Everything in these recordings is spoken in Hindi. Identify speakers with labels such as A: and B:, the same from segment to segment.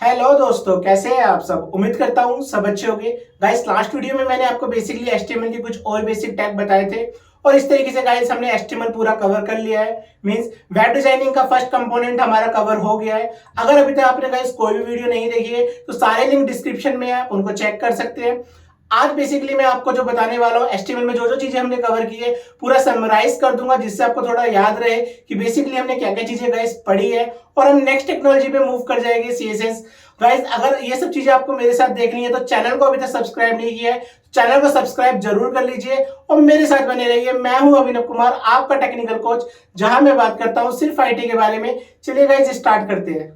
A: हेलो दोस्तों, कैसे हैं आप सब। उम्मीद करता हूँ सब अच्छे होंगे। गाइस, लास्ट वीडियो में मैंने आपको बेसिकली एचटीएमएल के कुछ और बेसिक टैग बताए थे और इस तरीके से गाइस हमने एचटीएमएल पूरा कवर कर लिया है। मींस वेब डिजाइनिंग का फर्स्ट कंपोनेंट हमारा कवर हो गया है। अगर अभी तक आपने गाइस कोई भी वीडियो नहीं देखी है तो सारे लिंक डिस्क्रिप्शन में है, आप उनको चेक कर सकते हैं। आज बेसिकली मैं आपको जो बताने वाला हूँ एचटीएमएल में जो जो चीजें हमने कवर की है पूरा समराइज कर दूंगा, जिससे आपको थोड़ा याद रहे कि बेसिकली हमने क्या क्या चीजें गाइस पढ़ी है और हम नेक्स्ट टेक्नोलॉजी पे मूव कर जाएंगे, सीएसएस। गाइस, अगर ये सब चीजें आपको मेरे साथ देखनी है तो चैनल को अभी तक सब्सक्राइब नहीं किया है, चैनल को सब्सक्राइब जरूर कर लीजिए और मेरे साथ बने रहिए। मैं हूं अभिनव कुमार, आपका टेक्निकल कोच, जहां मैं बात करता हूं सिर्फ आईटी के बारे में। चलिए गाइस, स्टार्ट करते हैं।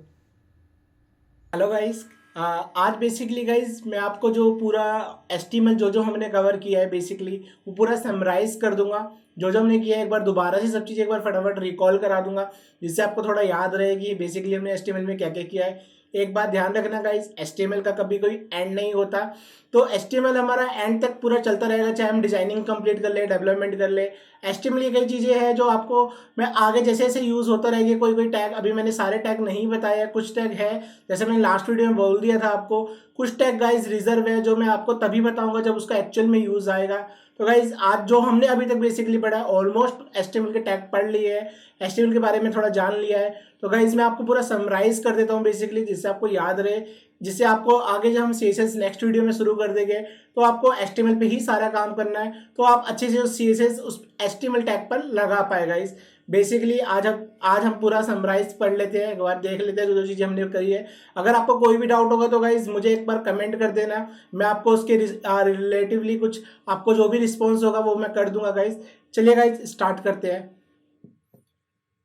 A: हेलो गाइस, आज बेसिकली गाइस मैं आपको जो पूरा एस्टीमल जो जो हमने कवर किया है बेसिकली वो पूरा समराइज कर दूंगा। जो जो हमने किया है एक बार दोबारा से सब चीज़ एक बार फटाफट रिकॉल करा दूंगा, जिससे आपको थोड़ा याद रहे कि बेसिकली हमने एस्टीमल में क्या क्या किया है। एक बात ध्यान रखना गाइस, एस्टीमल का कभी कोई एंड नहीं होता। तो एस्टीमल हमारा एंड तक पूरा चलता रहेगा, चाहे हम डिजाइनिंग कंप्लीट कर ले, डेवलपमेंट कर ले। एस्टीमल ये कई चीज़ें हैं जो आपको मैं आगे जैसे जैसे यूज़ होता रहेगी। कोई कोई टैग अभी मैंने सारे टैग नहीं बताया, कुछ टैग है जैसे मैंने लास्ट वीडियो में बोल दिया था आपको, कुछ टैग गाइज रिजर्व है जो मैं आपको तभी बताऊंगा जब उसका एक्चुअल में यूज आएगा। तो गाइज आज जो हमने अभी तक बेसिकली पढ़ा है, ऑलमोस्ट एचटीएमएल के टैग पढ़ लिए है, एचटीएमएल के बारे में थोड़ा जान लिया है। तो गाइज मैं आपको पूरा समराइज कर देता हूँ बेसिकली, जिससे आपको याद रहे, जिससे आपको आगे जब हम सीएसएस नेक्स्ट वीडियो में शुरू कर देंगे तो आपको एचटीएमएल पे ही सारा काम करना है, तो आप अच्छे से सीएसएस उस एचटीएमएल टैग पर लगा पाएगा। इस बेसिकली आज हम पूरा समराइज पढ़ लेते हैं, एक बार देख लेते हैं जो जो चीज़ें हमने करी है। अगर आपको कोई भी डाउट होगा तो गाइज मुझे एक बार कमेंट कर देना, मैं आपको उसके रिलेटिवली कुछ आपको जो भी रिस्पॉन्स होगा वो मैं कर दूंगा गाइज। चलिए गाइज स्टार्ट करते हैं।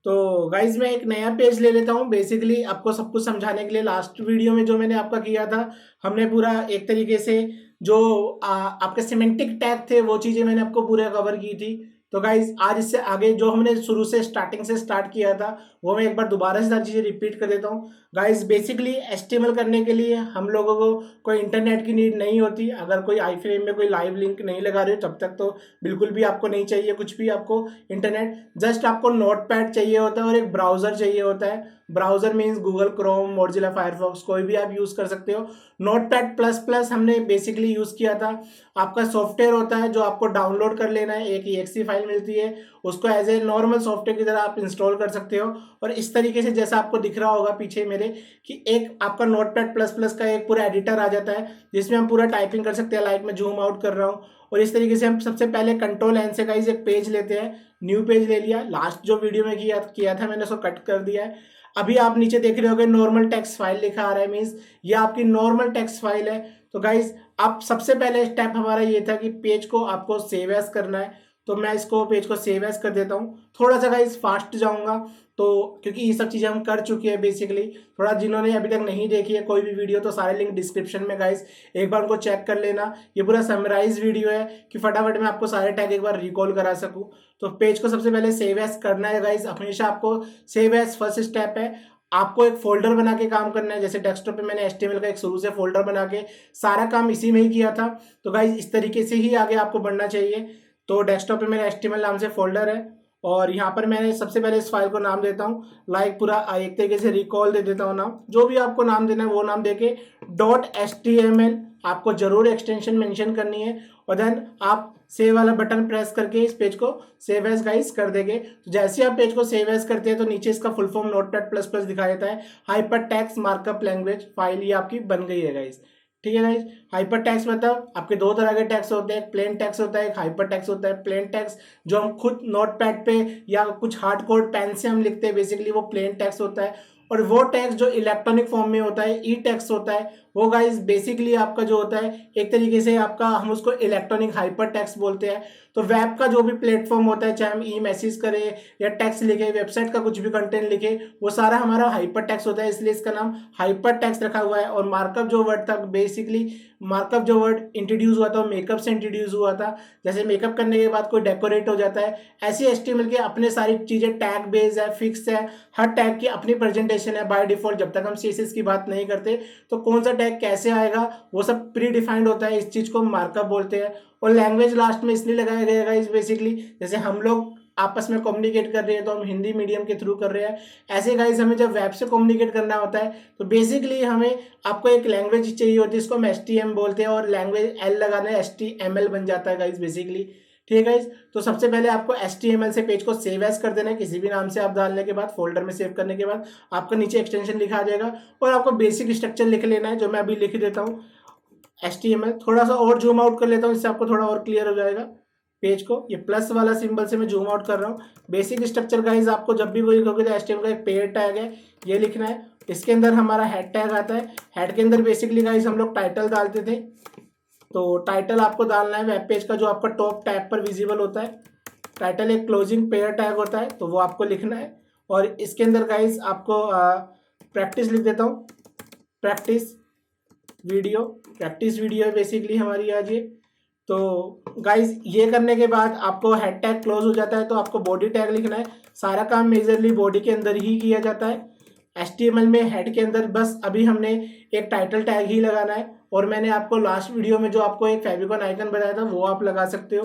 A: तो गाइज मैं एक नया पेज ले लेता हूँ बेसिकली आपको सब कुछ समझाने के लिए। लास्ट वीडियो में जो मैंने आपका किया था, हमने पूरा एक तरीके से जो आपके सिमेंटिक टैग थे वो चीज़ें मैंने आपको पूरा कवर की थी। तो गाइज आज इससे आगे जो हमने शुरू से स्टार्टिंग से स्टार्ट किया था वो मैं एक बार दोबारा से सारी चीज़ें रिपीट कर देता हूँ। गाइज बेसिकली एचटीएमएल करने के लिए हम लोगों को कोई इंटरनेट की नीड नहीं होती। अगर कोई आई फ्रेम में कोई लाइव लिंक नहीं लगा रहे हो तब तक तो बिल्कुल भी आपको नहीं चाहिए कुछ भी आपको इंटरनेट। जस्ट आपको नोटपैड चाहिए होता है और एक ब्राउजर चाहिए होता है। Browser means Google Chrome, Mozilla Firefox, कोई भी आप यूज़ कर सकते हो। नोटपैड प्लस प्लस हमने बेसिकली यूज़ किया था। आपका सॉफ्टवेयर होता है जो आपको डाउनलोड कर लेना है, एक EXE फाइल मिलती है, उसको एज ए नॉर्मल सॉफ्टवेयर की तरह आप इंस्टॉल कर सकते हो। और इस तरीके से जैसा आपको दिख रहा होगा पीछे मेरे कि एक आपका नोटपैड प्लस प्लस का एक पूरा एडिटर आ जाता है जिसमें हम पूरा टाइपिंग कर सकते हैं। लाइक मैं जूम आउट कर रहा हूँ और इस तरीके से हम सबसे पहले कंट्रोल एन से गाइस एक पेज लेते हैं, न्यू पेज ले लिया। लास्ट जो वीडियो में किया किया था मैंने उसको कट कर दिया है। अभी आप नीचे देख रहे होगे नॉर्मल टेक्स्ट फाइल लिखा आ रहा है, मीन्स ये आपकी नॉर्मल टेक्स्ट फाइल है। तो गाइज अब सबसे पहले स्टेप हमारा ये था कि पेज को आपको सेव एज करना है। तो मैं इसको पेज को सेव एज कर देता हूँ। थोड़ा सा गाइज फास्ट जाऊँगा तो क्योंकि ये सब चीज़ें हम कर चुके हैं बेसिकली। थोड़ा जिन्होंने अभी तक नहीं देखी है कोई भी वीडियो तो सारे लिंक डिस्क्रिप्शन में गाइज एक बार उनको चेक कर लेना। ये पूरा समराइज वीडियो है कि फटाफट मैं आपको सारे टैग एक बार रिकॉल करा सकूँ। तो पेज को सबसे पहले सेव एज करना है गाइज। हमेशा आपको सेव एज फर्स्ट स्टेप है। आपको एक फोल्डर बना के काम करना है। जैसे डेस्कटॉप पे मैंने एचटीएमएल का एक शुरू से फोल्डर बना के सारा काम इसी में ही किया था। तो गाइज इस तरीके से ही आगे आपको बढ़ना चाहिए। तो डेस्कटॉप पे मेरा एचटीएमएल नाम से फोल्डर है और यहाँ पर मैंने सबसे पहले इस फाइल को नाम देता हूँ, लाइक पूरा एक तरीके से रिकॉल दे देता हूँ नाम। जो भी आपको नाम देना है वो नाम देके .html आपको जरूर एक्सटेंशन मेंशन करनी है और देन आप सेव वाला बटन प्रेस करके इस पेज को सेव एज गाइस कर देंगे। तो जैसे आप पेज को सेव एज करते हैं तो नीचे इसका full form notepad plus plus दिखा देता है। Hyper text markup language file ये आपकी बन गई है गाइस। ठीक है गाइस, हाइपर टेक्स्ट मतलब आपके दो तरह के टेक्स्ट होते हैं, एक प्लेन टेक्स्ट होता है, एक हाइपर टेक्स्ट होता है। प्लेन टेक्स्ट जो हम खुद नोटपैड पे या कुछ हार्ड कोड पेन से हम लिखते हैं बेसिकली वो प्लेन टेक्स्ट होता है। और वो टेक्स्ट जो इलेक्ट्रॉनिक फॉर्म में होता है, ई टेक्स्ट होता है, वो गाइस बेसिकली आपका जो होता है एक तरीके से आपका हम उसको इलेक्ट्रॉनिक हाइपर टेक्स्ट बोलते हैं। तो वेब का जो भी प्लेटफॉर्म होता है, चाहे हम ई मैसेज करें या टेक्स्ट लिखे, वेबसाइट का कुछ भी कंटेंट लिखे, वो सारा हमारा हाइपर टेक्स्ट होता है, इसलिए इसका नाम हाइपर टेक्स्ट रखा हुआ है। और मार्कअप जो वर्ड था बेसिकली, मार्कअप जो वर्ड इंट्रोड्यूस हुआ था वो मेकअप से इंट्रोड्यूस हुआ था। जैसे मेकअप करने के बाद कोई डेकोरेट हो जाता है, ऐसे एचटीएमएल के अपने सारी चीज़ें टैग बेस्ड है, फिक्स है, हर टैग की अपनी प्रेजेंटेशन है बाय डिफॉल्ट। जब तक हम सीएसएस की बात नहीं करते तो कौन सा टैग कैसे आएगा वो सब प्री डिफाइंड होता है, इस चीज़ को मार्कअप बोलते हैं। और लैंग्वेज लास्ट में इसलिए लगाया गया है बेसिकली, जैसे हम लोग आपस में कम्युनिकेट कर रहे हैं तो हम हिंदी मीडियम के थ्रू कर रहे हैं। ऐसे गाइज हमें जब वेब से कम्युनिकेट करना होता है तो बेसिकली हमें आपको एक लैंग्वेज चाहिए होती है, इसको हम HTML बोलते हैं, और लैंग्वेज एल लगाने HTML बन जाता है गाइज बेसिकली। ठीक है गाइज, तो सबसे पहले आपको HTML से पेज को सेव एज कर देना है, किसी भी नाम से आप डालने के बाद फोल्डर में सेव करने के बाद आपका नीचे एक्सटेंशन लिखा आ जाएगा, और आपको बेसिक स्ट्रक्चर लिख लेना है जो मैं अभी लिख देता हूँ। HTML थोड़ा सा और जूम आउट कर लेता हूँ, इससे आपको थोड़ा और क्लियर हो जाएगा पेज को। ये प्लस वाला सिंबल से मैं जूम आउट कर रहा हूँ। बेसिक स्ट्रक्चर गाइज आपको जब भी वो लिखोगे तो HTML का एक पेयर टैग है, ये लिखना है। इसके अंदर हमारा हेड टैग आता है। हेड के अंदर बेसिकली गाइज हम लोग टाइटल डालते थे, तो टाइटल आपको डालना है वेब पेज का जो आपका टॉप टैग पर विजिबल होता है। टाइटल एक क्लोजिंग पेयर टैग होता है, तो वो आपको लिखना है। और इसके अंदर गाइज आपको प्रैक्टिस लिख देता हूँ, प्रैक्टिस वीडियो है बेसिकली हमारी आज ये। तो गाइज ये करने के बाद आपको हेड टैग क्लोज हो जाता है, तो आपको बॉडी टैग लिखना है। सारा काम मेजरली बॉडी के अंदर ही किया जाता है। HTML में हेड के अंदर बस अभी हमने एक टाइटल टैग ही लगाना है, और मैंने आपको लास्ट वीडियो में जो आपको एक फेविकॉन आइकन बताया था वो आप लगा सकते हो,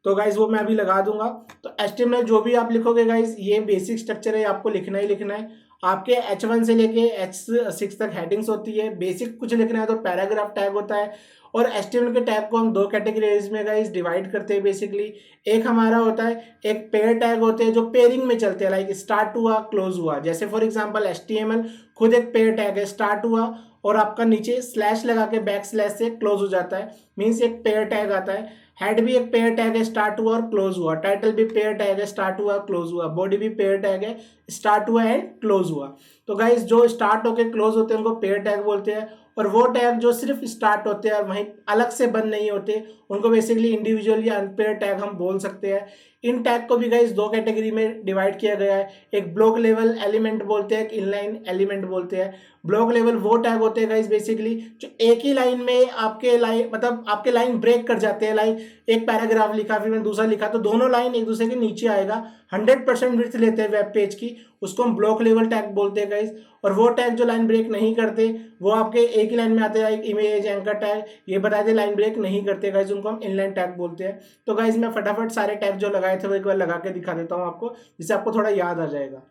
A: तो गाइज वो मैं अभी लगा दूंगा। तो HTML जो भी आप लिखोगे गाइज ये बेसिक स्ट्रक्चर है, आपको लिखना ही लिखना है। आपके H1 से लेके H6 तक हेडिंग्स होती है। बेसिक कुछ लिखना है तो पैराग्राफ टैग होता है। और HTML के टैग को हम दो कैटेगरीज में गाइज डिवाइड करते हैं बेसिकली। एक हमारा होता है, एक पेयर टैग होते हैं जो पेयरिंग में चलते हैं, लाइक स्टार्ट हुआ क्लोज हुआ। जैसे फॉर एग्जांपल HTML खुद एक पेयर टैग है, स्टार्ट हुआ और आपका नीचे स्लैश लगा के बैक स्लैश से क्लोज हो जाता है, मीन्स एक पेयर टैग आता है। हेड भी एक पेयर टैग है, स्टार्ट हुआ और क्लोज हुआ। टाइटल भी पेयर टैग है, स्टार्ट हुआ क्लोज हुआ। बॉडी भी पेयर टैग है, स्टार्ट हुआ एंड क्लोज हुआ। तो गाइज जो स्टार्ट होकर क्लोज होते हैं उनको पेयर टैग बोलते हैं, और वो टैग जो सिर्फ स्टार्ट होते हैं और वहीं अलग से बंद नहीं होते उनको बेसिकली इंडिविजुअल या अनपेयर टैग हम बोल सकते हैं। इन टैग को भी गाइज दो कैटेगरी में डिवाइड किया गया है, एक ब्लॉक लेवल एलिमेंट बोलते हैं, एक इनलाइन एलिमेंट बोलते हैं। ब्लॉक लेवल वो टैग होते हैं गाइज बेसिकली जो एक ही लाइन में आपके लाइन मतलब आपके लाइन ब्रेक कर जाते हैं। लाइन एक पैराग्राफ लिखा फिर मैंने दूसरा लिखा तो दोनों लाइन एक दूसरे के नीचे आएगा, 100% विड्थ लेते हैं वेब पेज की, उसको हम ब्लॉक लेवल टैग बोलते हैं गाइज। और वो टैग जो लाइन ब्रेक नहीं करते वो आपके एक ही लाइन में आते हैं, एक इमेज एंकर टैग ये बताते लाइन ब्रेक नहीं करते गाइज, उनको हम इनलाइन टैग बोलते हैं। तो गाइज मैं फटाफट सारे टैग जो लगाए थे वो एक बार लगा के दिखा देता हूँ आपको, जिससे आपको थोड़ा याद आ जाएगा।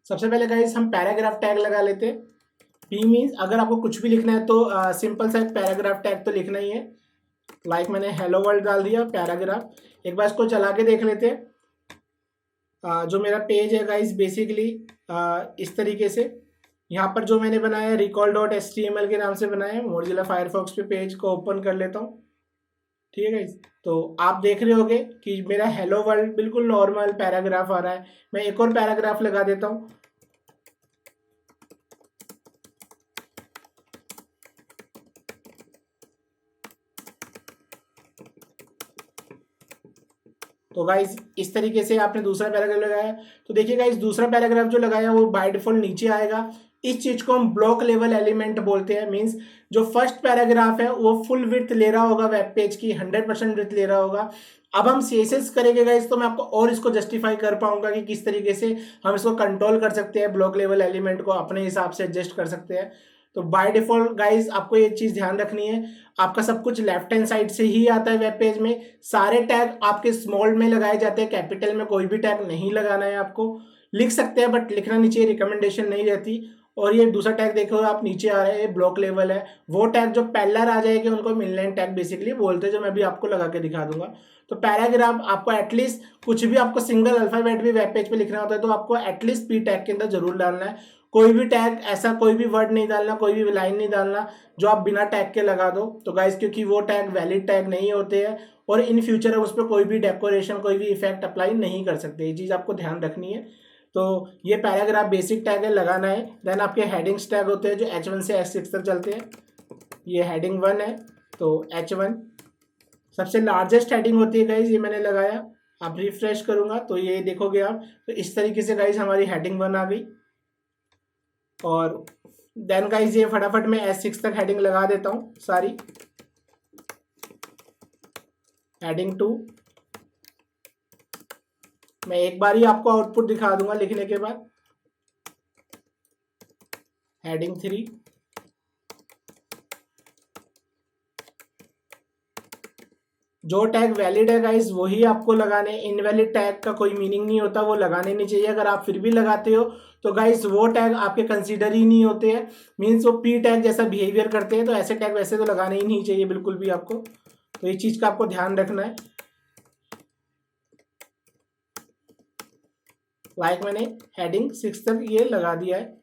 A: सबसे पहले गाइज हम पैराग्राफ टैग लगा लेते हैं। पी मीन्स अगर आपको कुछ भी लिखना है तो सिंपल सा एक पैराग्राफ टैग तो लिखना ही है। लाइक मैंने हेलो वर्ल्ड डाल दिया पैराग्राफ। एक बार इसको चला के देख लेते हैं। जो मेरा पेज है गाइज बेसिकली इस तरीके से, यहाँ पर जो मैंने बनाया है recall.html के नाम से बनाया है। मोजिला फायरफॉक्स पे पेज को ओपन कर लेता हूँ। ठीक है गाइज, तो आप देख रहे होगे कि मेरा हेलो वर्ल्ड बिल्कुल नॉर्मल पैराग्राफ आ रहा है। मैं एक और पैराग्राफ लगा देता हूँ। तो गाइज इस तरीके से आपने दूसरा पैराग्राफ लगाया, तो देखिए गाइज दूसरा पैराग्राफ जो लगाया वो बाय डिफॉल्ट नीचे आएगा। इस चीज को हम ब्लॉक लेवल एलिमेंट बोलते हैं। मींस जो फर्स्ट पैराग्राफ है वो फुल विड्थ ले रहा होगा, वेब पेज की 100% विड्थ ले रहा होगा। अब हम CSS करेंगे गाइज तो मैं आपको और इसको जस्टिफाई कर पाऊंगा कि किस तरीके से हम इसको कंट्रोल कर सकते हैं, ब्लॉक लेवल एलिमेंट को अपने हिसाब से एडजस्ट कर सकते हैं। तो बाय डिफॉल्ट गाइज आपको ये चीज ध्यान रखनी है, आपका सब कुछ लेफ्ट हैंड साइड से ही आता है वेब पेज में। सारे टैग आपके स्मॉल में लगाए जाते हैं, कैपिटल में कोई भी टैग नहीं लगाना है। आपको लिख सकते हैं बट लिखना नीचे रिकमेंडेशन नहीं रहती। और ये दूसरा टैग देखो आप नीचे आ रहा है, ये ब्लॉक लेवल है। वो टैग जो पहला आ जाएगा उनको हम इनलाइन टैग बेसिकली बोलते हैं, जो मैं भी आपको लगा के दिखा दूंगा। तो पैराग्राफ आपको एटलीस्ट कुछ भी आपको सिंगल अल्फाबेट भी वेब पेज पे लिखना होता है तो आपको एटलीस्ट पी टैग के अंदर जरूर डालना है। कोई भी टैग ऐसा कोई भी वर्ड नहीं डालना, कोई भी लाइन नहीं डालना जो आप बिना टैग के लगा दो। तो गाइस क्योंकि वो टैग वैलिड टैग नहीं होते हैं और इन फ्यूचर उस पर कोई भी डेकोरेशन कोई भी इफेक्ट अप्लाई नहीं कर सकते, ये चीज़ आपको ध्यान रखनी है। तो ये पैराग्राफ बेसिक टैग है, लगाना है। देन आपके हेडिंग्स टैग होते हैं जो H1 से H6 तक चलते हैं। ये हेडिंग 1 है, तो H1 सबसे लार्जेस्ट हेडिंग होती है गाइज, ये मैंने लगाया। आप रिफ्रेश करूंगा तो ये देखोगे आप, तो इस तरीके से गाइज हमारी हेडिंग 1 आ गई। और देन गाइज ये फटाफट मैं H6 तक हेडिंग लगा देता हूँ सारी। हेडिंग 2 मैं एक बार ही आपको आउटपुट दिखा दूंगा लिखने के बाद। हेडिंग 3, जो टैग वैलिड है गाइस वही आपको लगाने, इनवैलिड टैग का कोई मीनिंग नहीं होता, वो लगाने नहीं चाहिए। अगर आप फिर भी लगाते हो तो गाइस वो टैग आपके कंसीडर ही नहीं होते हैं, मीन्स वो पी टैग जैसा बिहेवियर करते हैं। तो ऐसे टैग वैसे तो लगाने ही नहीं चाहिए बिल्कुल भी आपको, तो ये चीज़ का आपको ध्यान रखना है। लाइक मैंने हेडिंग 6 तक ये लगा दिया है।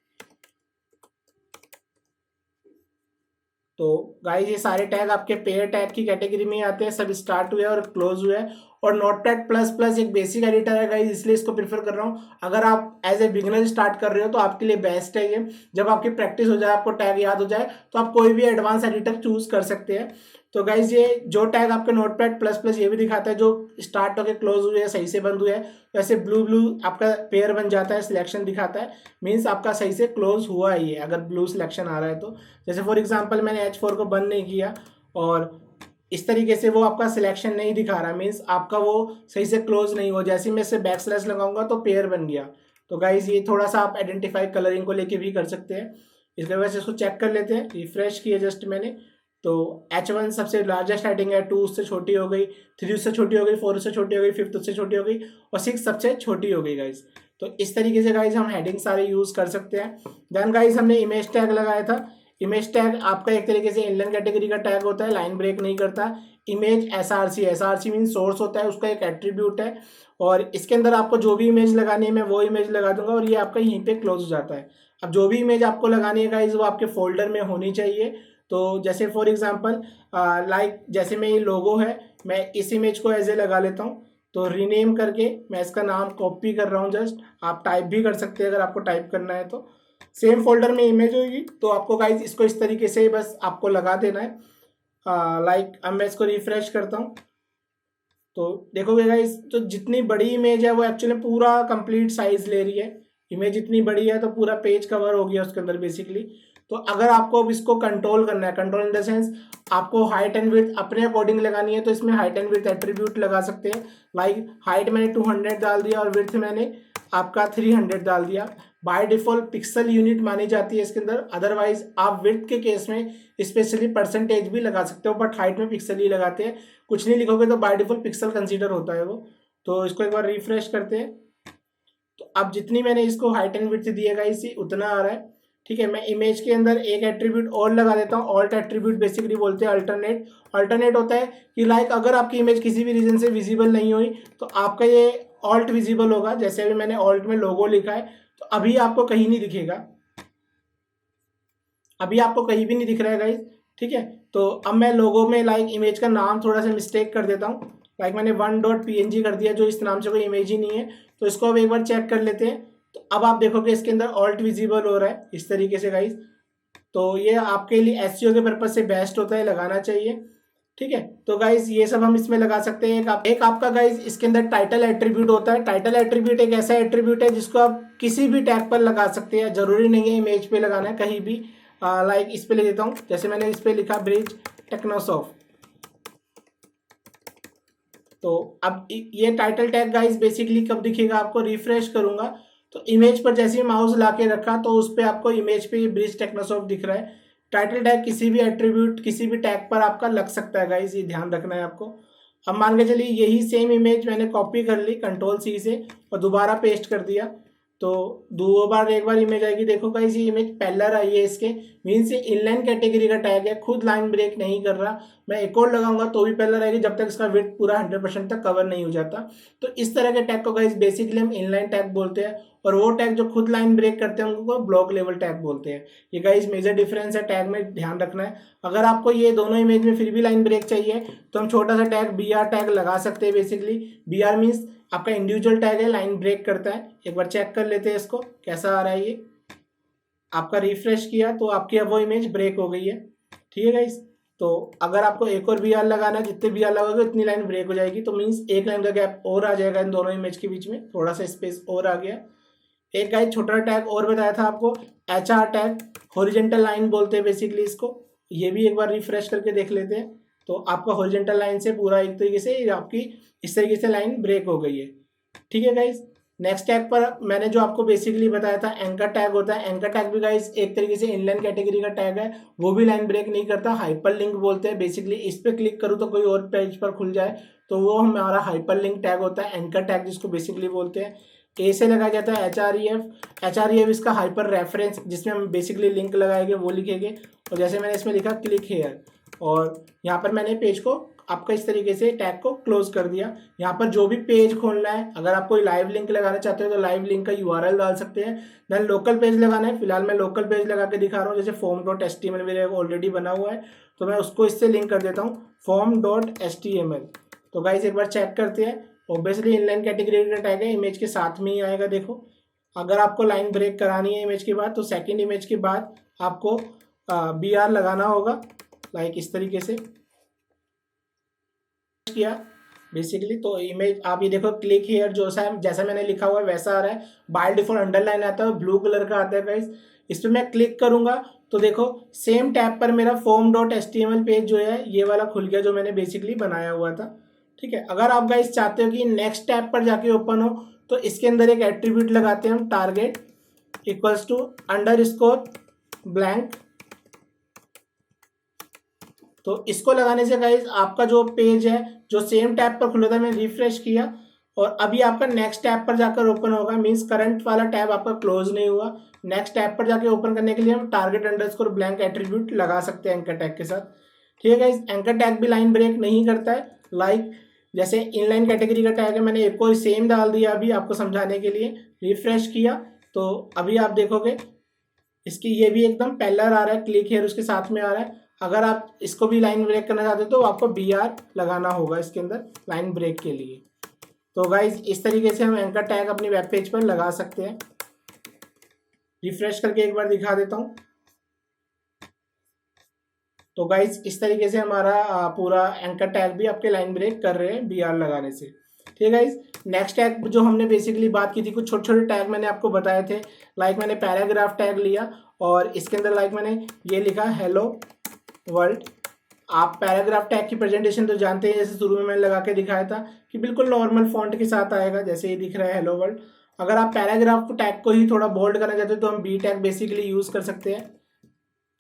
A: तो गाइस ये सारे टैग आपके पेयर टैग की कैटेगरी में आते हैं, सब स्टार्ट हुए और क्लोज हुए हैं। और नोटपैड प्लस प्लस एक बेसिक एडिटर है गाइस, इसलिए इसको प्रीफर कर रहा हूँ। अगर आप एज ए बिगिनर स्टार्ट कर रहे हो तो आपके लिए बेस्ट है ये। जब आपकी प्रैक्टिस हो जाए, आपको टैग याद हो जाए, तो आप कोई भी एडवांस एडिटर चूज कर सकते हैं। तो गाइज ये जो टैग आपके नोटपैड प्लस प्लस ये भी दिखाता है जो स्टार्ट होकर क्लोज हुए, सही से बंद हुए, वैसे ब्लू ब्लू आपका पेयर बन जाता है, सिलेक्शन दिखाता है, मीन्स आपका सही से क्लोज हुआ ही है अगर ब्लू सिलेक्शन आ रहा है तो। जैसे फॉर एग्जांपल मैंने H4 को बंद नहीं किया और इस तरीके से वो आपका सिलेक्शन नहीं दिखा रहा, मीन्स आपका वो सही से क्लोज नहीं हुआ। जैसे ही मैं इसे बैक स्लैश लगाऊंगा तो पेयर बन गया। तो गाइज ये थोड़ा सा आप आइडेंटिफाई कलरिंग को लेके भी कर सकते हैं। इसके वजह से इसको चेक कर लेते हैं, रिफ्रेश किया जस्ट मैंने, तो H1 सबसे लार्जेस्ट हेडिंग है, 2 उससे छोटी हो गई, 3 उससे छोटी हो गई, 4 उससे छोटी हो गई, 5 उससे छोटी हो गई और 6 सबसे छोटी हो गई गाइज। तो इस तरीके से गाइज हम हेडिंग सारे यूज कर सकते हैं। देन गाइज हमने इमेज टैग लगाया था। इमेज टैग आपका एक तरीके से इनलाइन कैटेगरी का टैग होता है, लाइन ब्रेक नहीं करता। इमेज एसआरसी मीन सोर्स होता है, उसका एक एट्रीब्यूट है और इसके अंदर आपको जो भी इमेज लगानी है मैं वो इमेज लगा दूंगा और ये आपका यहीं पे क्लोज हो जाता है। अब जो भी इमेज आपको लगानी है गाइज वो आपके फोल्डर में होनी चाहिए। तो जैसे फॉर एग्जांपल लाइक जैसे मैं ये लोगो है, मैं इस इमेज को एज ए लगा लेता हूँ। तो रीनेम करके मैं इसका नाम कॉपी कर रहा हूँ जस्ट, आप टाइप भी कर सकते हैं अगर आपको टाइप करना है तो। सेम फोल्डर में इमेज होगी तो आपको गाइज इसको इस तरीके से बस आपको लगा देना है। लाइक अब मैं इसको रिफ्रेश करता हूँ तो देखोगे गाइज तो जितनी बड़ी इमेज है वो एक्चुअली पूरा कंप्लीट साइज ले रही है। इमेज इतनी बड़ी है तो पूरा पेज कवर हो गया उसके अंदर बेसिकली। तो अगर आपको अब इसको कंट्रोल करना है, कंट्रोल इन द सेंस आपको हाइट एंड विड्थ अपने अकॉर्डिंग लगानी है, तो इसमें हाइट एंड विड्थ एट्रीब्यूट लगा सकते हैं। लाइक हाइट मैंने 200 डाल दिया और विड्थ मैंने आपका 300 डाल दिया। बाय डिफॉल्ट पिक्सल यूनिट मानी जाती है इसके अंदर, अदरवाइज आप विड्थ के केस में स्पेशली परसेंटेज भी लगा सकते हो, बट हाइट में पिक्सल ही लगाते हैं। कुछ नहीं लिखोगे तो बाय डिफॉल्ट पिक्सल कंसीडर होता है वो। तो इसको एक बार रिफ्रेश करते हैं तो अब जितनी मैंने इसको हाइट एंड विड्थ दिएगा इसी उतना आ रहा है। ठीक है, मैं इमेज के अंदर एक एट्रीब्यूट और लगा देता हूँ। ऑल्ट एट्रीब्यूट बेसिकली बोलते हैं अल्टरनेट। अल्टरनेट होता है कि लाइक अगर आपकी इमेज किसी भी रीजन से विजिबल नहीं हुई तो आपका ये ऑल्ट विजिबल होगा। जैसे अभी मैंने ऑल्ट में लोगो लिखा है तो अभी आपको कहीं नहीं दिखेगा, अभी आपको कहीं भी नहीं दिख रहा है गाइज। ठीक है, तो अब मैं लोगो में लाइक इमेज का नाम थोड़ा सा मिस्टेक कर देता हूँ। लाइक मैंने 1.png कर दिया जो इस नाम से कोई इमेज ही नहीं है। तो इसको अब एक बार चेक कर लेते हैं। तो अब आप देखोगे इसके अंदर ऑल्ट विजिबल हो रहा है इस तरीके से गाइज। तो ये आपके लिए एसईओ के पर्पज से बेस्ट होता है, लगाना चाहिए। ठीक है, तो गाइज ये सब हम इसमें लगा सकते हैं। एक आपका गाइज इसके अंदर टाइटल एट्रीब्यूट होता है। टाइटल एट्रीब्यूट एक ऐसा एट्रीब्यूट है जिसको आप किसी भी टैग पर लगा सकते हैं, जरूरी नहीं है इमेज पे लगाना है, कहीं भी। लाइक इस पे ले देता हूँ, जैसे मैंने इस पे लिखा ब्रिज टेक्नोसॉफ्ट। तो अब ये टाइटल टैग गाइज बेसिकली कब दिखेगा आपको, रिफ्रेश करूंगा तो इमेज पर जैसे ही माउस ला के रखा तो उस पर आपको इमेज पे ब्रिज टेक्नोसॉफ्ट दिख रहा है। टाइटल टैग किसी भी एट्रीब्यूट किसी भी टैग पर आपका लग सकता है गाइज, ये ध्यान रखना है आपको। अब मान के चलिए यही सेम इमेज मैंने कॉपी कर ली कंट्रोल सी से और दोबारा पेस्ट कर दिया तो दो बार एक बार इमेज आएगी। देखो गाइस ये इमेज पहलर आई है, इसके मीन्स ये इनलाइन कैटेगरी का टैग है, खुद लाइन ब्रेक नहीं कर रहा। मैं एक और लगाऊंगा तो भी पहलर आएगी जब तक इसका विड्थ पूरा 100% तक कवर नहीं हो जाता। तो इस तरह के टैग को गाइस बेसिकली हम इनलाइन टैग बोलते हैं और वो टैग जो खुद लाइन ब्रेक करते हैं उनको ब्लॉक लेवल टैग बोलते हैं। ये गाइस मेजर डिफरेंस है टैग में, ध्यान रखना है। अगर आपको ये दोनों इमेज में फिर भी लाइन ब्रेक चाहिए तो हम छोटा सा टैग BR टैग लगा सकते हैं। बेसिकली BR मीन्स आपका इंडिविजुअल टैग है, लाइन ब्रेक करता है। एक बार चेक कर लेते हैं इसको कैसा आ रहा है। ये आपका रिफ्रेश किया तो आपकी अब वो इमेज ब्रेक हो गई है। ठीक है गाइस, तो अगर आपको एक और BR लगाना है, जितने BR लगाओगे उतनी लाइन ब्रेक हो जाएगी। तो मीन्स एक लाइन का गैप और आ जाएगा इन दोनों इमेज के बीच में, थोड़ा सा स्पेस और आ गया। एक गाइस छोटा टैग और बताया था आपको, HR टैग, हॉरिजॉन्टल लाइन बोलते हैं बेसिकली इसको। ये भी एक बार रिफ्रेश करके देख लेते हैं तो आपका हॉरिजॉन्टल लाइन से पूरा एक तरीके से आपकी इस तरीके से लाइन ब्रेक हो गई है। ठीक है गाइस, नेक्स्ट टैग पर मैंने जो आपको बेसिकली बताया था एंकर टैग होता है। एंकर टैग भी गाइस एक तरीके से इनलाइन कैटेगरी का टैग है, वो भी लाइन ब्रेक नहीं करता, हाइपर लिंक बोलते हैं बेसिकली। इस पर क्लिक करूँ तो कोई और पेज पर खुल जाए तो वो हमारा हाइपर लिंक टैग होता है, एंकर टैग जिसको बेसिकली बोलते हैं। ए से लगाया जाता है एच आर ई एफ इसका हाइपर रेफरेंस, जिसमें हम बेसिकली लिंक लगाएंगे वो लिखेंगे। और जैसे मैंने इसमें लिखा क्लिक हेयर, और यहाँ पर मैंने पेज को आपका इस तरीके से टैग को क्लोज कर दिया। यहाँ पर जो भी पेज खोलना है, अगर आप कोई लाइव लिंक लगाना चाहते हो तो लाइव लिंक का यूआरएल डाल सकते हैं। देन लोकल पेज लगाना है, फिलहाल मैं लोकल पेज लगा के दिखा रहा हूँ। जैसे form.html मेरे ऑलरेडी बना हुआ है तो मैं उसको इससे लिंक कर देता हूँ form.html। तो गाइस एक बार चेक करते हैं, ऑब्वियसली इनलाइन कैटेगरी का टैग है, इमेज के साथ में ही आएगा। देखो अगर आपको लाइन ब्रेक करानी है इमेज के बाद तो सेकेंड इमेज के बाद आपको BR लगाना होगा, लाइक इस तरीके से किया बेसिकली। तो इमेज आप ये देखो क्लिक हियर जैसा मैंने लिखा हुआ है वैसा आ रहा है। बाय डिफॉल्ट अंडरलाइन आता है, ब्लू कलर का आता है गाइस। इस पर मैं क्लिक करूंगा तो देखो सेम टैब पर मेरा form.html पेज जो है ये वाला खुल गया जो मैंने बेसिकली बनाया हुआ था। ठीक है, अगर आप गाइस चाहते हो कि नेक्स्ट टैब पर जाके ओपन हो तो इसके अंदर एक एट्रीब्यूट लगाते हैं हम, target equals to underscore blank. तो इसको लगाने से गाइज आपका जो पेज है जो सेम टैब पर खुला था, मैं रिफ्रेश किया और अभी आपका नेक्स्ट टैब पर जाकर ओपन होगा। मींस करंट वाला टैब आपका क्लोज नहीं हुआ। नेक्स्ट टैब पर जाके ओपन करने के लिए हम टारगेट अंडरस्कोर ब्लैंक एट्रीब्यूट लगा सकते हैं एंकर टैग के साथ। ठीक है गाइज, एंकर टैग भी लाइन ब्रेक नहीं करता है, लाइक जैसे इनलाइन कैटेगरी का टैग है। मैंने एक और सेम डाल दिया अभी आपको समझाने के लिए, रिफ्रेश किया तो अभी आप देखोगे इसकी ये भी एकदम पैरेलल आ रहा है, क्लिक हियर उसके साथ में आ रहा है। अगर आप इसको भी लाइन ब्रेक करना चाहते हो तो आपको BR लगाना होगा इसके अंदर लाइन ब्रेक के लिए। तो गाइज इस तरीके से हम एंकर टैग अपनी वेब पेज पर लगा सकते हैं। रिफ्रेश करके एक बार दिखा देता हूँ। तो गाइज इस तरीके से हमारा पूरा एंकर टैग भी आपके लाइन ब्रेक कर रहे हैं BR लगाने से। ठीक है गाइज, नेक्स्ट टैग जो हमने बेसिकली बात की थी, कुछ छोटे छोटे टैग मैंने आपको बताए थे। लाइक मैंने पैराग्राफ टैग लिया और इसके अंदर लाइक मैंने ये लिखा हेलो वर्ल्ड। आप पैराग्राफ टैग की प्रेजेंटेशन तो जानते हैं, जैसे शुरू में मैंने लगा के दिखाया था कि बिल्कुल नॉर्मल फॉन्ट के साथ आएगा, जैसे ये दिख रहा है हेलो वर्ल्ड। अगर आप पैराग्राफ टैग को ही थोड़ा बोल्ड करना चाहते हो तो हम B टैग बेसिकली यूज़ कर सकते हैं।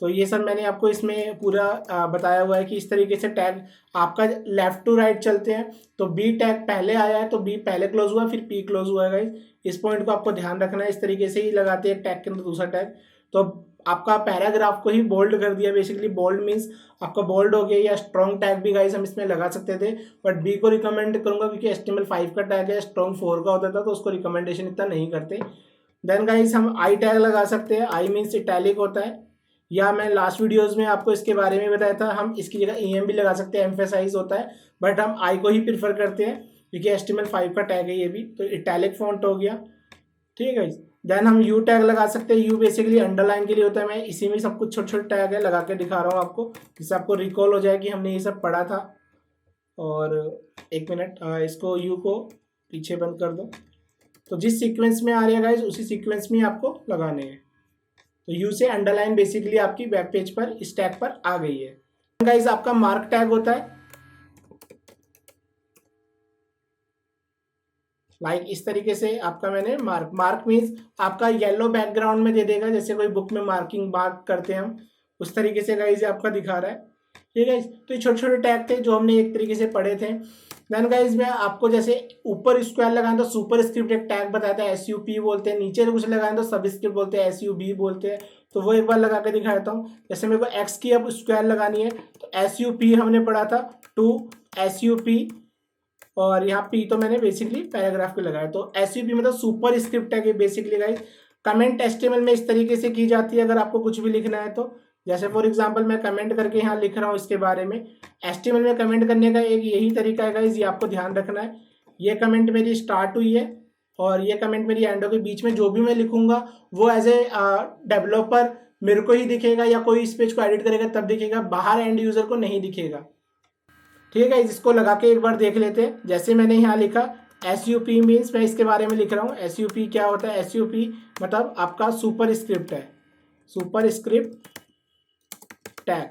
A: तो ये सब मैंने आपको इसमें पूरा बताया हुआ है कि इस तरीके से टैग आपका लेफ्ट टू राइट चलते हैं। तो B टैग पहले आया है तो B पहले क्लोज हुआ फिर P क्लोज हुआ है गाइस। इस पॉइंट को आपको ध्यान रखना है, इस तरीके से ही लगाते हैं टैग के अंदर दूसरा टैग। तो आपका पैराग्राफ को ही बोल्ड कर दिया बेसिकली। बोल्ड मीन्स आपका बोल्ड हो गया, या स्ट्रॉन्ग टैग भी गाइस हम इसमें लगा सकते थे, बट B को रिकमेंड करूंगा क्योंकि HTML5 का टैग है, स्ट्रॉन्ग 4 का होता था तो उसको रिकमेंडेशन इतना नहीं करते। देन गाइस हम I टैग लगा सकते हैं। I मीन्स इटैलिक होता है, या मैं लास्ट वीडियोस में आपको इसके बारे में बताया था, हम इसकी जगह EM भी लगा सकते हैं, एम्फेसाइज होता है, बट हम I को ही प्रीफर करते हैं क्योंकि HTML5 का टैग है ये भी। तो इटैलिक फॉन्ट हो गया। ठीक है, देन हम U टैग लगा सकते हैं। U बेसिकली अंडरलाइन के लिए होता है। मैं इसी में सब कुछ छोटे छोटे टैग है लगा के दिखा रहा हूँ आपको, जिससे आपको रिकॉल हो जाए कि हमने ये सब पढ़ा था। और एक मिनट, इसको U को पीछे बंद कर दो। तो जिस सीक्वेंस में आ रही है गाइज उसी सीक्वेंस में आपको लगाने हैं। तो U से अंडरलाइन बेसिकली आपकी वेब पेज पर इस टैग पर आ गई है। गाइज आपका मार्क टैग होता है, लाइक इस तरीके से आपका मैंने मार्क मीन्स आपका येलो बैकग्राउंड में दे देगा, जैसे कोई बुक में मार्क करते हैं हम, उस तरीके से गाइज आपका दिखा रहा है। ठीक है, तो ये छोटे छोटे टैग थे जो हमने एक तरीके से पढ़े थे। देन गाइज मैं आपको जैसे ऊपर स्क्वायर लगाएं तो सुपर स्क्रिप्ट एक टैग बताता है, SUP बोलते हैं। नीचे कुछ लगाएं तो सब स्क्रिप्ट बोलते हैं, SUB बोलते हैं। तो वो एक बार लगा के दिखाता हूँ। जैसे मेरे को X की अब स्क्वायर लगानी है तो SUP हमने पढ़ा था, टू SUP, और यहाँ P तो मैंने बेसिकली पैराग्राफ पे लगाया। तो SUP मतलब सुपर स्क्रिप्ट है बेसिकली गाइज। कमेंट HTML में इस तरीके से की जाती है अगर आपको कुछ भी लिखना है तो। जैसे फॉर एग्जांपल मैं कमेंट करके यहाँ लिख रहा हूँ इसके बारे में। HTML में कमेंट करने का एक यही तरीका है गाइज, ये आपको ध्यान रखना है। ये कमेंट मेरी स्टार्ट हुई है और ये कमेंट मेरी एंड हो गई। बीच में जो भी मैं लिखूंगा वो एज ए डेवलपर मेरे को ही दिखेगा, या कोई इस पेज को एडिट करेगा तब दिखेगा, बाहर एंड यूजर को नहीं दिखेगा। ठीक है, इसको लगा के एक बार देख लेते हैं। जैसे मैंने यहाँ लिखा SUP मीन्स मैं इसके बारे में लिख रहा हूँ। SUP क्या होता है? SUP मतलब आपका सुपर स्क्रिप्ट है, सुपर स्क्रिप्ट टैग।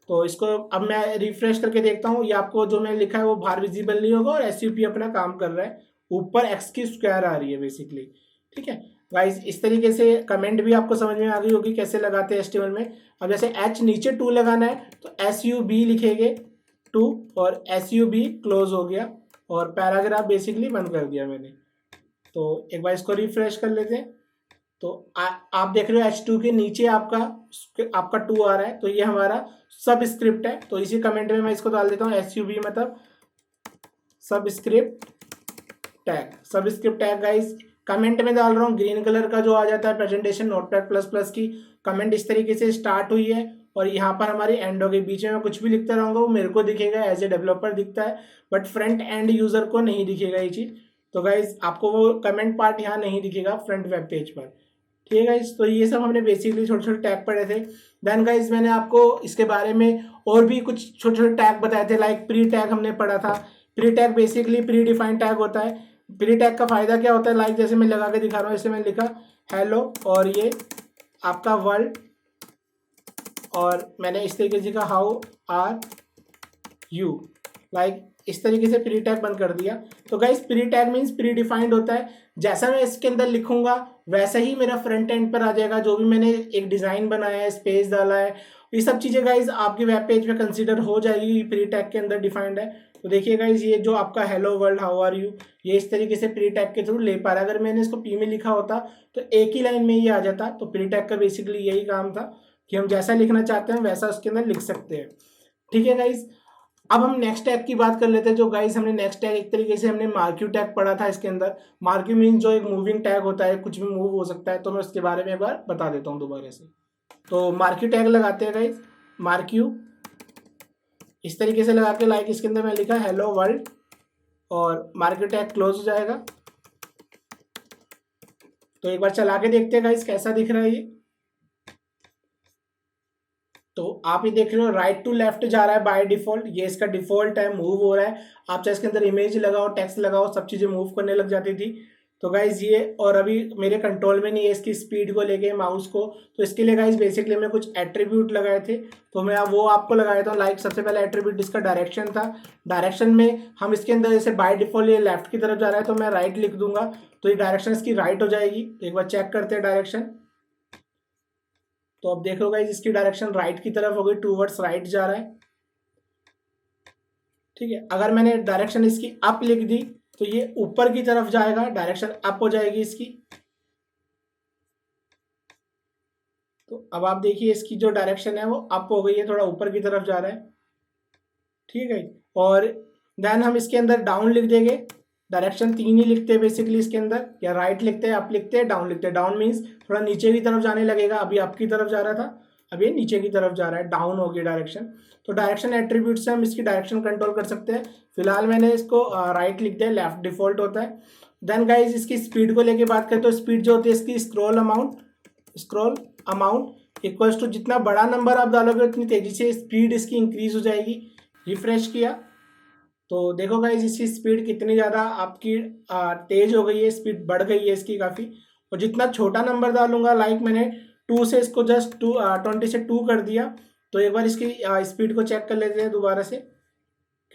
A: तो इसको अब मैं रिफ्रेश करके देखता हूँ, ये आपको जो मैंने लिखा है वो बाहर विजिबल नहीं होगा और SUP अपना काम कर रहा है। ऊपर एक्स की स्क्वायर आ रही है बेसिकली। ठीक है गाइस, इस तरीके से कमेंट भी आपको समझ में आ गई होगी कैसे लगाते हैं HTML में। अब जैसे एच नीचे 2 लगाना है तो SUB लिखेंगे 2 और SUB क्लोज हो गया और पैराग्राफ बेसिकली बंद कर दिया मैंने। तो एक बार इसको रिफ्रेश कर लेते हैं। तो आप देख रहे हो H2 के नीचे आपका 2 आ रहा है, तो ये हमारा सब स्क्रिप्ट है। तो इसी कमेंट में मैं इसको डाल देता हूँ SUB मतलब सबस्क्रिप्ट टैग गाइस कमेंट में डाल रहा हूँ। ग्रीन कलर का जो आ जाता है प्रेजेंटेशन नोटपैड प्लस प्लस की कमेंट इस तरीके से स्टार्ट हुई है और यहाँ पर हमारी एंड हो गई। बीच में मैं कुछ भी लिखता रहूँगा वो मेरे को दिखेगा, एज ए डेवलपर दिखता है, बट फ्रंट एंड यूजर को नहीं दिखेगा ये चीज़। तो गाइज आपको वो कमेंट पार्ट यहाँ नहीं दिखेगा फ्रंट वेब पेज पर। ठीक है गाइज, तो ये सब हमने बेसिकली छोटे छोटे टैग पढ़े थे। देन गाइज मैंने आपको इसके बारे में और भी कुछ छोटे छोटे टैग बताए थे, लाइक प्री टैग हमने पढ़ा था। Pre tag basically pre defined tag होता है। प्री टैग का फायदा क्या होता है, लाइक जैसे मैं लगा के दिखा रहा हूँ, इससे मैंने लिखा हेलो और ये आपका वर्ल्ड और मैंने इस तरीके से कहा हाउ आर यू, लाइक इस तरीके से प्री टैग बंद कर दिया। तो guys pre tag means pre defined होता है, जैसा मैं इसके अंदर लिखूंगा वैसा ही मेरा फ्रंट एंड पर आ जाएगा। जो भी मैंने एक डिजाइन बनाया है, स्पेस डाला है, ये सब चीजें गाइज आपके वेब पेज पे कंसीडर हो जाएगी, प्री टैग के अंदर डिफाइंड है। तो देखिए गाइज ये जो आपका hello world how are you, ये इस तरीके से प्री टैग के थ्रू ले पा रहा है। अगर मैंने इसको पी में लिखा होता तो एक ही लाइन में ये आ जाता। तो प्री टैग का बेसिकली यही काम था कि हम जैसा लिखना चाहते हैं वैसा उसके अंदर लिख सकते हैं। ठीक है गाइज, अब हम नेक्स्ट टैग की बात कर लेते हैं। जो गाइस हमने नेक्स्ट टैग एक तरीके से हमने मार्क्यू टैग पढ़ा था। इसके अंदर मार्क्यू मीन जो एक मूविंग टैग होता है, कुछ भी मूव हो सकता है। तो मैं उसके बारे में एक बार बता देता हूँ दोबारा से। तो मार्क्यू टैग लगाते हैं गाइस, मार्क्यू इस तरीके से लगा के, लाइक इसके अंदर मैं लिखा हेलो वर्ल्ड और मार्क्यू टैग क्लोज हो जाएगा। तो एक बार चला के देखते हैं गाइस कैसा दिख रहा है ये। तो आप ये देख रहे हो राइट टू लेफ्ट जा रहा है बाय डिफॉल्ट, ये इसका डिफॉल्ट है, मूव हो रहा है। आप चाहे इसके अंदर इमेज लगाओ, टेक्स्ट लगाओ, सब चीजें मूव करने लग जाती थी। तो गाइज ये, और अभी मेरे कंट्रोल में नहीं है इसकी स्पीड को लेके माउस को, तो इसके लिए गाइज बेसिकली हमने कुछ एट्रीब्यूट लगाए थे। तो मैं वो आपको लगाया था। लाइक सबसे पहले एट्रीब्यूट इसका डायरेक्शन था। डायरेक्शन में हम इसके अंदर जैसे बाय डिफॉल्ट ये लेफ्ट की तरफ जा रहा है तो मैं राइट लिख दूंगा, तो ये डायरेक्शन इसकी राइट हो जाएगी। तो एक बार चेक करते हैं डायरेक्शन। तो अब देख लो गाइस इसकी डायरेक्शन राइट की तरफ हो गई, टूवर्ड्स राइट जा रहा है। ठीक है, अगर मैंने डायरेक्शन इसकी अप लिख दी तो ये ऊपर की तरफ जाएगा, डायरेक्शन अप हो जाएगी इसकी। तो अब आप देखिए इसकी जो डायरेक्शन है वो अप हो गई है, थोड़ा ऊपर की तरफ जा रहा है। ठीक है, और देन हम इसके अंदर डाउन लिख देंगे। डायरेक्शन 3 ही लिखते हैं बेसिकली इसके अंदर, या राइट लिखते हैं, अप लिखते हैं, डाउन लिखते हैं। डाउन मीन्स थोड़ा नीचे की तरफ जाने लगेगा, अभी अप की तरफ जा रहा था, अब ये नीचे की तरफ जा रहा है, डाउन हो गई डायरेक्शन। तो डायरेक्शन एट्रीब्यूट से हम इसकी डायरेक्शन कंट्रोल कर सकते हैं। फिलहाल मैंने इसको राइट लिख दिया, लेफ्ट डिफॉल्ट होता है। देन गाइज इसकी स्पीड को लेके बात करें तो स्पीड जो होती है इसकी स्क्रॉल अमाउंट इक्वल्स टू जितना बड़ा नंबर आप डालोगे उतनी तेजी से स्पीड इसकी इंक्रीज हो जाएगी। रिफ्रेश किया तो देखो गाइस इसकी स्पीड कितनी ज़्यादा आपकी तेज हो गई है, स्पीड बढ़ गई है इसकी काफ़ी। और जितना छोटा नंबर डालूंगा, लाइक मैंने 2 से इसको जस्ट 20 से 2 कर दिया, तो एक बार इसकी स्पीड को चेक कर लेते हैं दोबारा से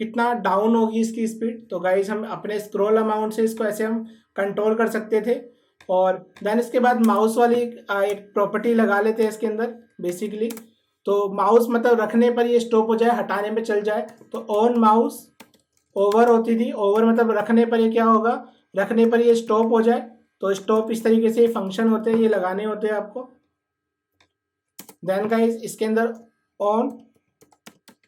A: कितना डाउन होगी इसकी स्पीड। तो गाइस हम अपने स्क्रॉल अमाउंट से इसको ऐसे हम कंट्रोल कर सकते थे। और देन इसके बाद माउस वाली एक प्रॉपर्टी लगा लेते हैं इसके अंदर बेसिकली। तो माउस मतलब रखने पर ये स्टॉप हो जाए, हटाने पे चल जाए। तो ऑन माउस ओवर होती थी, ओवर मतलब रखने पर ये क्या होगा, रखने पर ये स्टॉप हो जाए। तो स्टॉप इस तरीके से फंक्शन होते हैं, ये लगाने होते हैं आपको। देन गाइस इसके अंदर ऑन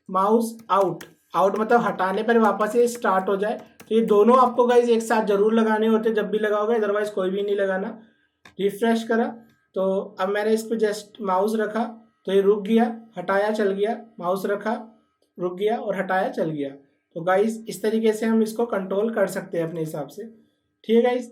A: माउस आउट मतलब हटाने पर वापस ये स्टार्ट हो जाए। तो ये दोनों आपको गाइस एक साथ जरूर लगाने होते हैं जब भी लगाओगे, अदरवाइज कोई भी नहीं लगाना। रिफ्रेश करा तो अब मैंने इसको जस्ट माउस रखा तो ये रुक गया, हटाया चल गया, माउस रखा रुक गया और हटाया चल गया। तो गाइस इस तरीके से हम इसको कंट्रोल कर सकते हैं अपने हिसाब से। ठीक है गाइस,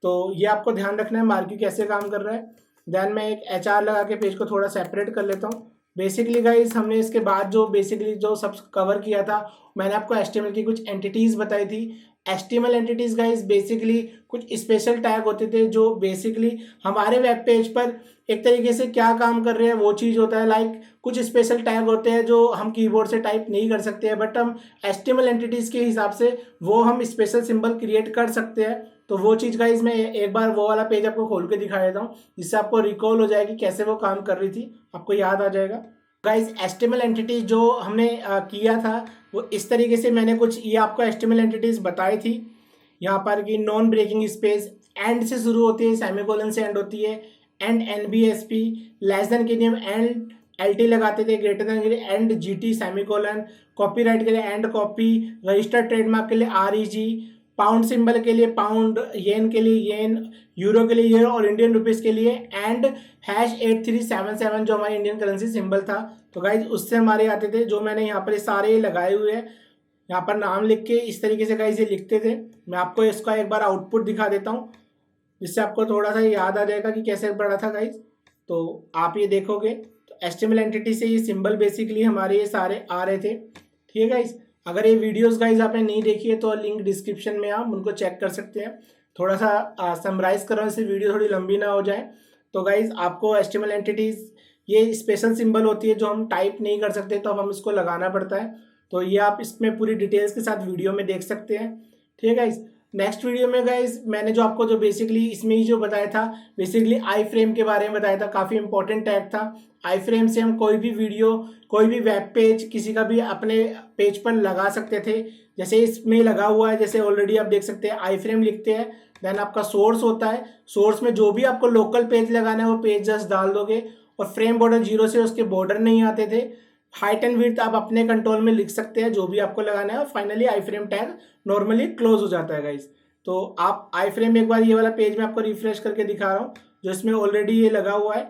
A: तो ये आपको ध्यान रखना है मार्क्यू कैसे काम कर रहा है। देन मैं एक HR लगा के पेज को थोड़ा सेपरेट कर लेता हूँ। बेसिकली गाइस हमने इसके बाद जो बेसिकली जो सब कवर किया था, मैंने आपको HTML की कुछ एंटिटीज़ बताई थी। HTML एंटिटीज गाइस बेसिकली कुछ स्पेशल टैग होते थे जो बेसिकली हमारे वेब पेज पर एक तरीके से क्या काम कर रहे हैं वो चीज़ होता है। लाइक कुछ स्पेशल टैग होते हैं जो हम कीबोर्ड से टाइप नहीं कर सकते हैं, बट हम HTML एंटिटीज के हिसाब से वो हम स्पेशल सिंबल क्रिएट कर सकते हैं। तो वो चीज़ गाइस मैं एक बार वो वाला पेज आपको खोल के दिखा देता हूँ, जिससे आपको रिकॉल हो जाएगी कैसे वो काम कर रही थी, आपको याद आ जाएगा। गाइस HTML एंटिटीज जो हमने किया था वो इस तरीके से, मैंने कुछ ये आपको HTML एंटिटीज बताई थी यहाँ पर कि नॉन ब्रेकिंग स्पेस, एंड से शुरू होती है, सेमीकोलन से एंड होती है, एंड NBSP, लेस देन के लिए हम एंड LT लगाते थे, ग्रेटर देन के लिए एंड GT सेमीकोलन, कॉपीराइट के लिए एंड कॉपी, रजिस्टर्ड ट्रेडमार्क के लिए REG, पाउंड सिंबल के लिए पाउंड, येन के लिए येन, यूरो के लिए यूरो और इंडियन रुपीज़ के लिए एंड #8377 जो हमारी इंडियन करेंसी सिंबल था। तो गाइज उससे हमारे आते थे, जो मैंने यहाँ पर सारे लगाए हुए हैं, यहाँ पर नाम लिख के इस तरीके से गाइज ये लिखते थे। मैं आपको इसका एक बार आउटपुट दिखा देता हूँ, जिससे आपको थोड़ा सा याद आ जाएगा कि कैसे पढ़ा था गाइज। तो आप ये देखोगे तो HTML एंटिटी से ये सिंबल बेसिकली हमारे ये सारे आ रहे थे। ठीक है गाइज, अगर ये वीडियोस गाइज आपने नहीं देखी है तो लिंक डिस्क्रिप्शन में आप उनको चेक कर सकते हैं। थोड़ा सा समराइज कर रहा हूँ, इससे वीडियो थोड़ी लंबी ना हो जाए। तो गाइज आपको HTML एंटिटीज ये स्पेशल सिंबल होती है जो हम टाइप नहीं कर सकते, तो अब हम इसको लगाना पड़ता है। तो ये आप इसमें पूरी डिटेल्स के साथ वीडियो में देख सकते हैं। ठीक है गाइज, नेक्स्ट वीडियो में गाइज मैंने जो आपको जो बेसिकली इसमें ही जो बताया था, बेसिकली आई फ्रेम के बारे में बताया था, काफ़ी इंपॉर्टेंट टैग था। आई फ्रेम से हम कोई भी वीडियो, कोई भी वेब पेज किसी का भी अपने पेज पर लगा सकते थे। जैसे इसमें लगा हुआ है, जैसे ऑलरेडी आप देख सकते हैं, आई फ्रेम लिखते हैं, देन आपका सोर्स होता है, सोर्स में जो भी आपको लोकल पेज लगाना है वो पेज जस्ट डाल दोगे, और फ्रेम बॉर्डर 0 से उसके बॉर्डर नहीं आते थे। हाइट एंड विड्थ आप अपने कंट्रोल में लिख सकते हैं जो भी आपको लगाना है, और finally I frame tag normally close हो जाता है गाइज। तो आप आई फ्रेम एक बार ये वाला पेज में आपको रिफ्रेश करके दिखा रहा हूँ जो इसमें ऑलरेडी ये लगा हुआ है।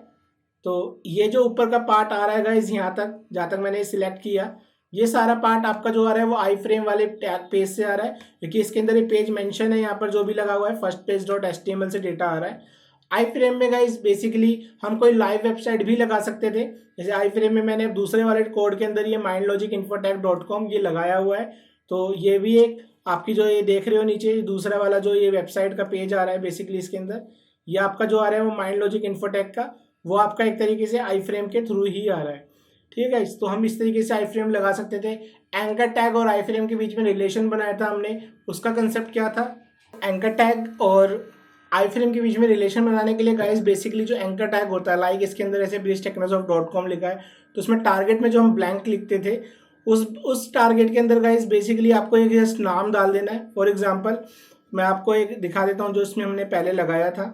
A: तो ये जो ऊपर का पार्ट आ रहा है गाइज, यहाँ तक जहाँ तक मैंने सिलेक्ट किया, ये सारा पार्ट आपका जो आ रहा है वो आई फ्रेम वाले टैग पेज से आ रहा है, क्योंकि इसके अंदर ये पेज मेंशन है, यहाँ पर जो भी लगा हुआ है फर्स्ट पेज .html से डेटा आ रहा है। आई फ्रेम में गाइज बेसिकली हम कोई लाइव वेबसाइट भी लगा सकते थे। जैसे आई फ्रेम में मैंने दूसरे वाले कोड के अंदर ये mindlogicinfotech.com ये लगाया हुआ है। तो ये भी एक आपकी जो ये देख रहे हो नीचे दूसरा वाला जो ये वेबसाइट का पेज आ रहा है, बेसिकली इसके अंदर ये आपका जो आ रहा है वो माइंडलॉजिक इन्फोटेक का, वो आपका एक तरीके से आई फ्रेम के थ्रू ही आ रहा है। ठीक है, तो हम इस तरीके से आई फ्रेम लगा सकते थे। एंकर टैग और आई फ्रेम के बीच में रिलेशन बनाया था हमने, उसका कंसेप्ट क्या था? एंकर टैग और आई फ्रेम के बीच में रिलेशन बनाने के लिए गाइस बेसिकली जो एंकर टैग होता है, लाइक इसके अंदर ऐसे bridgetechnosoph.com लिखा है, तो उसमें टारगेट में जो हम ब्लैंक लिखते थे उस टारगेट के अंदर गाइस बेसिकली आपको एक जस्ट नाम डाल देना है। फॉर एग्जांपल मैं आपको एक दिखा देता हूँ जो इसमें हमने पहले लगाया था।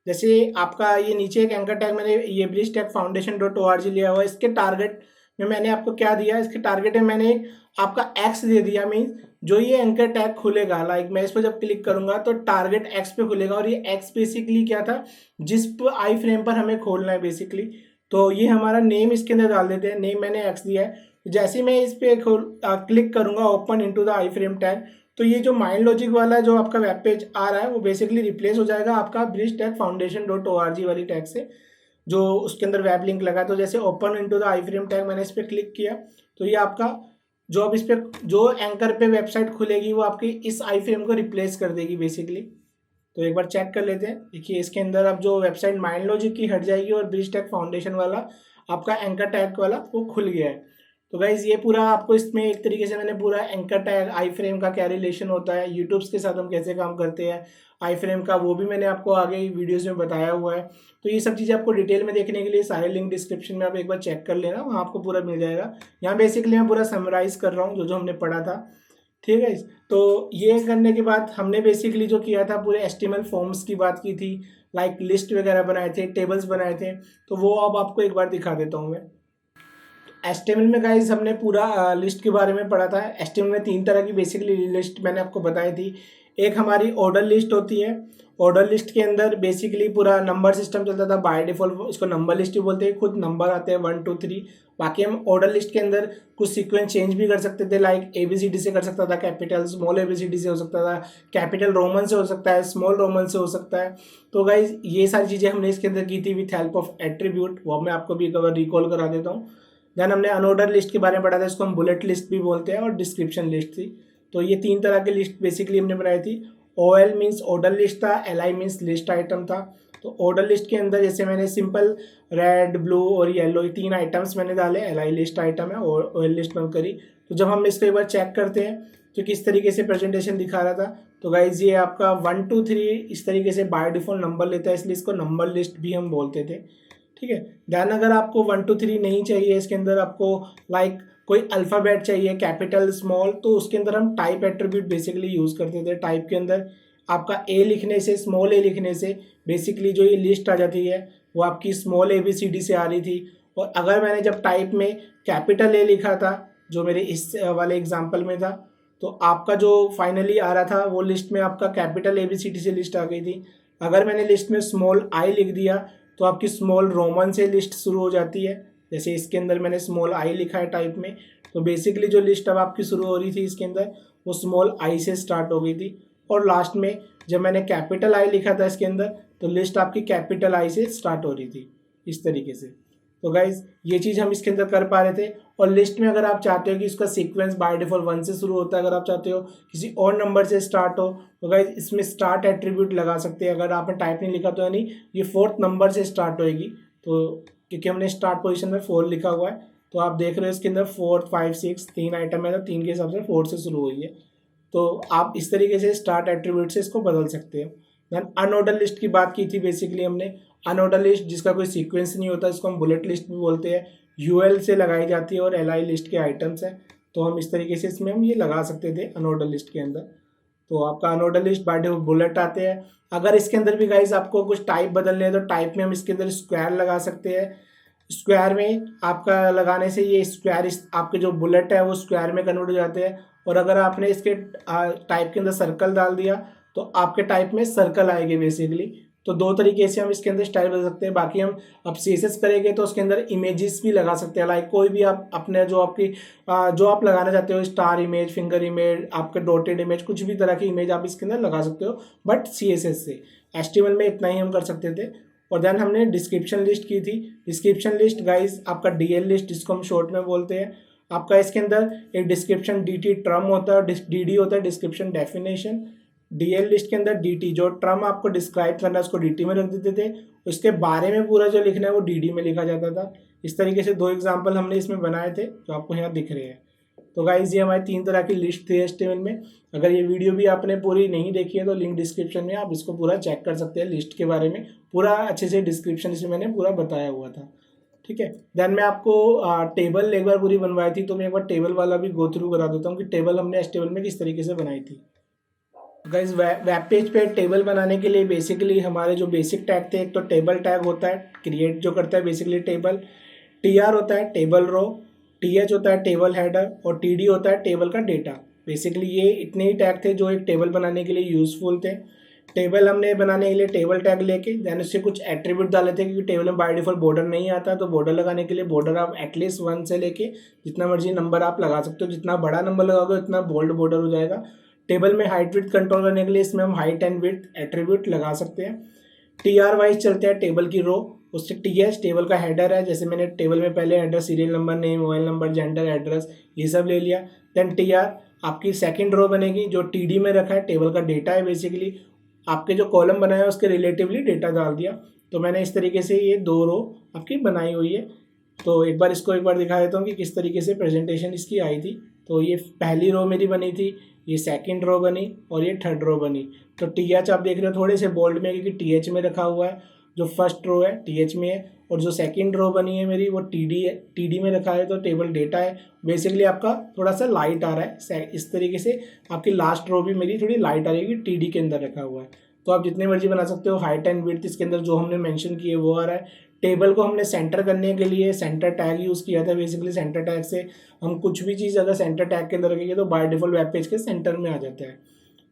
A: जैसे आपका ये नीचे एक एंकर टैग मैंने ये bridgetechfoundation.org लिया हुआ है, इसके टारगेट में मैंने आपको क्या दिया, इसके टारगेट में मैंने एक आपका एक्स दे दिया। मीन्स जो ये एंकर टैग खुलेगा, लाइक मैं इस पर जब क्लिक करूंगा तो टारगेट एक्स पे खुलेगा, और ये एक्स बेसिकली क्या था जिस पर आई फ्रेम पर हमें खोलना है बेसिकली। तो ये हमारा नेम इसके अंदर डाल देते हैं, नेम मैंने एक्स दिया है। जैसे ही मैं इस पर क्लिक करूंगा open into the I frame tag, तो ये जो माइंड लॉजिक वाला जो आपका वेब पेज आ रहा है वो बेसिकली रिप्लेस हो जाएगा आपका bridgetechfoundation.org वाली टैग से, जो उसके अंदर वेब लिंक लगा। तो जैसे open into the I frame tag मैंने इस पर क्लिक किया, तो ये आपका जो अब इस पर जो एंकर पे वेबसाइट खुलेगी वो आपकी इस आई फ्रेम को रिप्लेस कर देगी बेसिकली। तो एक बार चेक कर लेते हैं। देखिए इसके अंदर अब जो वेबसाइट माइंड लॉजिक की हट जाएगी और ब्रिजटेक फाउंडेशन वाला आपका एंकर टैग वाला वो खुल गया है। तो गाइज ये पूरा आपको इसमें एक तरीके से मैंने पूरा एंकर टैग आई फ्रेम का क्या रिलेशन होता है, यूट्यूब्स के साथ हम कैसे काम करते हैं आई फ्रेम का, वो भी मैंने आपको आगे वीडियोस में बताया हुआ है। तो ये सब चीज़ें आपको डिटेल में देखने के लिए सारे लिंक डिस्क्रिप्शन में आप एक बार चेक कर लेना, वहाँ आपको पूरा मिल जाएगा। यहाँ बेसिकली मैं पूरा समराइज़ कर रहा हूँ जो जो हमने पढ़ा था। ठीक है, तो ये करने के बाद हमने बेसिकली जो किया था पूरे HTML फॉर्म्स की बात की थी, लाइक लिस्ट वगैरह बनाए थे, टेबल्स बनाए थे। तो वो अब आपको एक बार दिखा देता हूँ मैं। HTML में गाइज हमने पूरा लिस्ट के बारे में पढ़ा था। HTML में 3 तरह की बेसिकली लिस्ट मैंने आपको बताई थी। एक हमारी ऑर्डर लिस्ट होती है, ऑर्डर लिस्ट के अंदर बेसिकली पूरा नंबर सिस्टम चलता था बाय डिफॉल्ट, इसको नंबर लिस्ट भी बोलते हैं, खुद नंबर आते हैं 1 2 3। बाकी हम ऑर्डर लिस्ट के अंदर कुछ सीक्वेंस चेंज भी कर सकते थे, लाइक ABCD से कर सकता था, कैपिटल स्मॉल ABCD से हो सकता था, कैपिटल रोमन से हो सकता है, स्मॉल रोमन से हो सकता है। तो गाइज ये सारी चीज़ें हमने इसके अंदर की थी विथ हेल्प ऑफ एट्रीब्यूट, वो मैं आपको भी एक बार रिकॉल करा देता हूँ। देन हमने अनऑर्डर लिस्ट के बारे में पढ़ा था, इसको हम बुलेट लिस्ट भी बोलते हैं, और डिस्क्रिप्शन लिस्ट थी। तो ये 3 तरह की लिस्ट बेसिकली हमने बनाई थी। OL मीन्स ऑर्डर लिस्ट था, LI मीन्स लिस्ट आइटम था। तो ऑर्डर लिस्ट के अंदर जैसे मैंने सिंपल रेड, ब्लू और येलो, ये 3 आइटम्स मैंने डाले, LI लिस्ट आइटम है और OL लिस्ट बंद करी। तो जब हम इसको एक बार चेक करते हैं तो किस तरीके से प्रेजेंटेशन दिखा रहा था, तो गाइज ये आपका 1 2 3 इस तरीके से बाय डिफॉल्ट नंबर लेता है, इसलिए इसको नंबर लिस्ट भी हम बोलते थे। ठीक है, दैन अगर आपको 1 2 3 नहीं चाहिए, इसके अंदर आपको लाइक कोई अल्फ़ाबेट चाहिए, कैपिटल स्मॉल, तो उसके अंदर हम टाइप एट्रीब्यूट बेसिकली यूज़ करते थे। टाइप के अंदर आपका ए लिखने से, स्मॉल ए लिखने से बेसिकली जो ये लिस्ट आ जाती है वो आपकी स्मॉल ABCD से आ रही थी। और अगर मैंने जब टाइप में कैपिटल ए लिखा था, जो मेरे इस वाले एग्जाम्पल में था, तो आपका जो फाइनली आ रहा था वो लिस्ट में आपका कैपिटल ABCD से लिस्ट आ गई थी। अगर मैंने लिस्ट में स्मॉल आई लिख दिया तो आपकी स्मॉल रोमन से लिस्ट शुरू हो जाती है। जैसे इसके अंदर मैंने स्मॉल आई लिखा है टाइप में, तो बेसिकली जो लिस्ट अब आपकी शुरू हो रही थी इसके अंदर वो स्मॉल आई से स्टार्ट हो गई थी। और लास्ट में जब मैंने कैपिटल आई लिखा था इसके अंदर, तो लिस्ट आपकी कैपिटल आई से स्टार्ट हो रही थी इस तरीके से। तो गाइज ये चीज़ हम इसके अंदर कर पा रहे थे। और लिस्ट में अगर आप चाहते हो कि इसका सीक्वेंस बाय डिफॉल्ट 1 से शुरू होता है, अगर आप चाहते हो किसी और नंबर से स्टार्ट हो, तो गाइज इसमें स्टार्ट एट्रीब्यूट लगा सकते हैं। अगर आपने टाइप नहीं लिखा तो यानी ये 4th नंबर से स्टार्ट होएगी, तो क्योंकि हमने स्टार्ट पोजीशन में 4 लिखा हुआ है, तो आप देख रहे हो इसके अंदर 4 5 6 3 आइटम है, तो 3 के हिसाब से 4 से शुरू हुई है। तो आप इस तरीके से स्टार्ट एट्रीब्यूट से इसको बदल सकते हो। देन अनऑर्डर लिस्ट की बात की थी बेसिकली हमने। अनऑर्डर लिस्ट जिसका कोई सीक्वेंस नहीं होता, इसको हम बुलेट लिस्ट भी बोलते हैं। UL से लगाई जाती है और LI लिस्ट के आइटम्स हैं, तो हम इस तरीके से इसमें हम ये लगा सकते थे अनऑर्डर लिस्ट के अंदर। तो आपका unordered list by default bullet आते हैं। अगर इसके अंदर भी गाइज आपको कुछ टाइप बदलने हैं, तो टाइप में हम इसके अंदर स्क्वायर लगा सकते हैं। स्क्वायर में आपका लगाने से ये स्क्वायर आपके जो बुलेट है वो स्क्वायर में कन्वर्ट हो जाते हैं। और अगर आपने इसके टाइप के अंदर सर्कल डाल दिया तो आपके टाइप में सर्कल आएंगे बेसिकली। तो 2 तरीके से हम इसके अंदर स्टाइल बदल सकते हैं। बाकी हम अब CSS करेंगे तो उसके अंदर इमेजेस भी लगा सकते हैं। लाइक कोई भी आप अपने जो आप लगाना चाहते हो, स्टार इमेज, फिंगर इमेज, आपके डॉटेड इमेज, कुछ भी तरह की इमेज आप इसके अंदर लगा सकते हो, बट CSS से। HTML में इतना ही हम कर सकते थे। और देन हमने डिस्क्रिप्शन लिस्ट की थी। डिस्क्रिप्शन लिस्ट गाइज आपका DL लिस्ट जिसको हम शॉर्ट में बोलते हैं। आपका इसके अंदर एक डिस्क्रिप्शन DT ट्रम होता है, DD होता है डिस्क्रिप्शन डेफिनेशन। DL लिस्ट के अंदर DT जो ट्रम आपको डिस्क्राइब करना है उसको DT में रख देते थे, उसके बारे में पूरा जो लिखना है वो DD में लिखा जाता था। इस तरीके से 2 एग्जाम्पल हमने इसमें बनाए थे जो आपको यहाँ दिख रहे हैं। तो गाइज ये हमारी 3 तरह की लिस्ट थी HTML में। अगर ये वीडियो भी आपने पूरी नहीं देखी है तो लिंक डिस्क्रिप्शन में आप इसको पूरा चेक कर सकते हैं। लिस्ट के बारे में पूरा अच्छे से डिस्क्रिप्शन इसमें मैंने पूरा बताया हुआ था। ठीक है, देन मैं आपको टेबल एक बार पूरी बनवाई थी, तो मैं एक बार टेबल वाला भी गो थ्रू करा देता हूँ कि टेबल हमने HTML में किस तरीके से बनाई थी। गाइज वेब पेज पे टेबल बनाने के लिए बेसिकली हमारे जो बेसिक टैग थे, एक तो टेबल टैग होता है, क्रिएट जो करता है बेसिकली टेबल। TR होता है टेबल रो, TH होता है टेबल हेडर और TD होता है टेबल का डेटा। बेसिकली ये इतने ही टैग थे जो एक टेबल बनाने के लिए यूज़फुल थे। टेबल हमने बनाने के लिए टेबल टैग लेके देन उससे कुछ एट्रीब्यूट डाले थे, क्योंकि टेबल में बाय डिफॉल्ट बॉर्डर नहीं आता, तो बॉर्डर लगाने के लिए बॉर्डर आप एटलीस्ट 1 से लेके जितना मर्जी नंबर आप लगा सकते हो। जितना बड़ा नंबर लगाओगे उतना बोल्ड बॉर्डर हो जाएगा। टेबल में हाइट विड्थ कंट्रोल करने के लिए इसमें हम हाइट एंड विड्थ एट्रीब्यूट लगा सकते हैं। TR वाइज चलते हैं टेबल की रो, उससे TH टेबल का हेडर है। जैसे मैंने टेबल में पहले header serial number, name, mobile number, gender, address ये सब ले लिया। देन TR आपकी सेकंड रो बनेगी जो TD में रखा है, टेबल का डेटा है बेसिकली। आपके जो कॉलम बनाया है उसके रिलेटिवली डेटा डाल दिया। तो मैंने इस तरीके से ये 2 रो आपकी बनाई हुई है। तो एक बार इसको एक बार दिखा देता हूँ कि किस तरीके से प्रेजेंटेशन इसकी आई थी। तो ये पहली रो मेरी बनी थी, ये सेकंड रो बनी और ये थर्ड रो बनी। तो TH आप देख रहे हो थोड़े से बोल्ड में, क्योंकि TH में रखा हुआ है। जो फर्स्ट रो है TH में है और जो सेकंड रो बनी है मेरी वो TD है, TD में रखा है, तो टेबल डेटा है। बेसिकली आपका थोड़ा सा लाइट आ रहा है इस तरीके से। आपकी लास्ट रो भी मेरी थोड़ी लाइट आ रही है, TD के अंदर रखा हुआ है। तो आप जितने मर्जी बना सकते हो। हाइट एंड विड्थ इसके अंदर जो हमने मेंशन किए वो आ रहा है। टेबल को हमने सेंटर करने के लिए सेंटर टैग यूज़ किया था। बेसिकली सेंटर टैग से हम कुछ भी चीज़ अगर सेंटर टैग के अंदर रखेंगे तो बाय डिफॉल्ट वेब पेज के सेंटर में आ जाता है।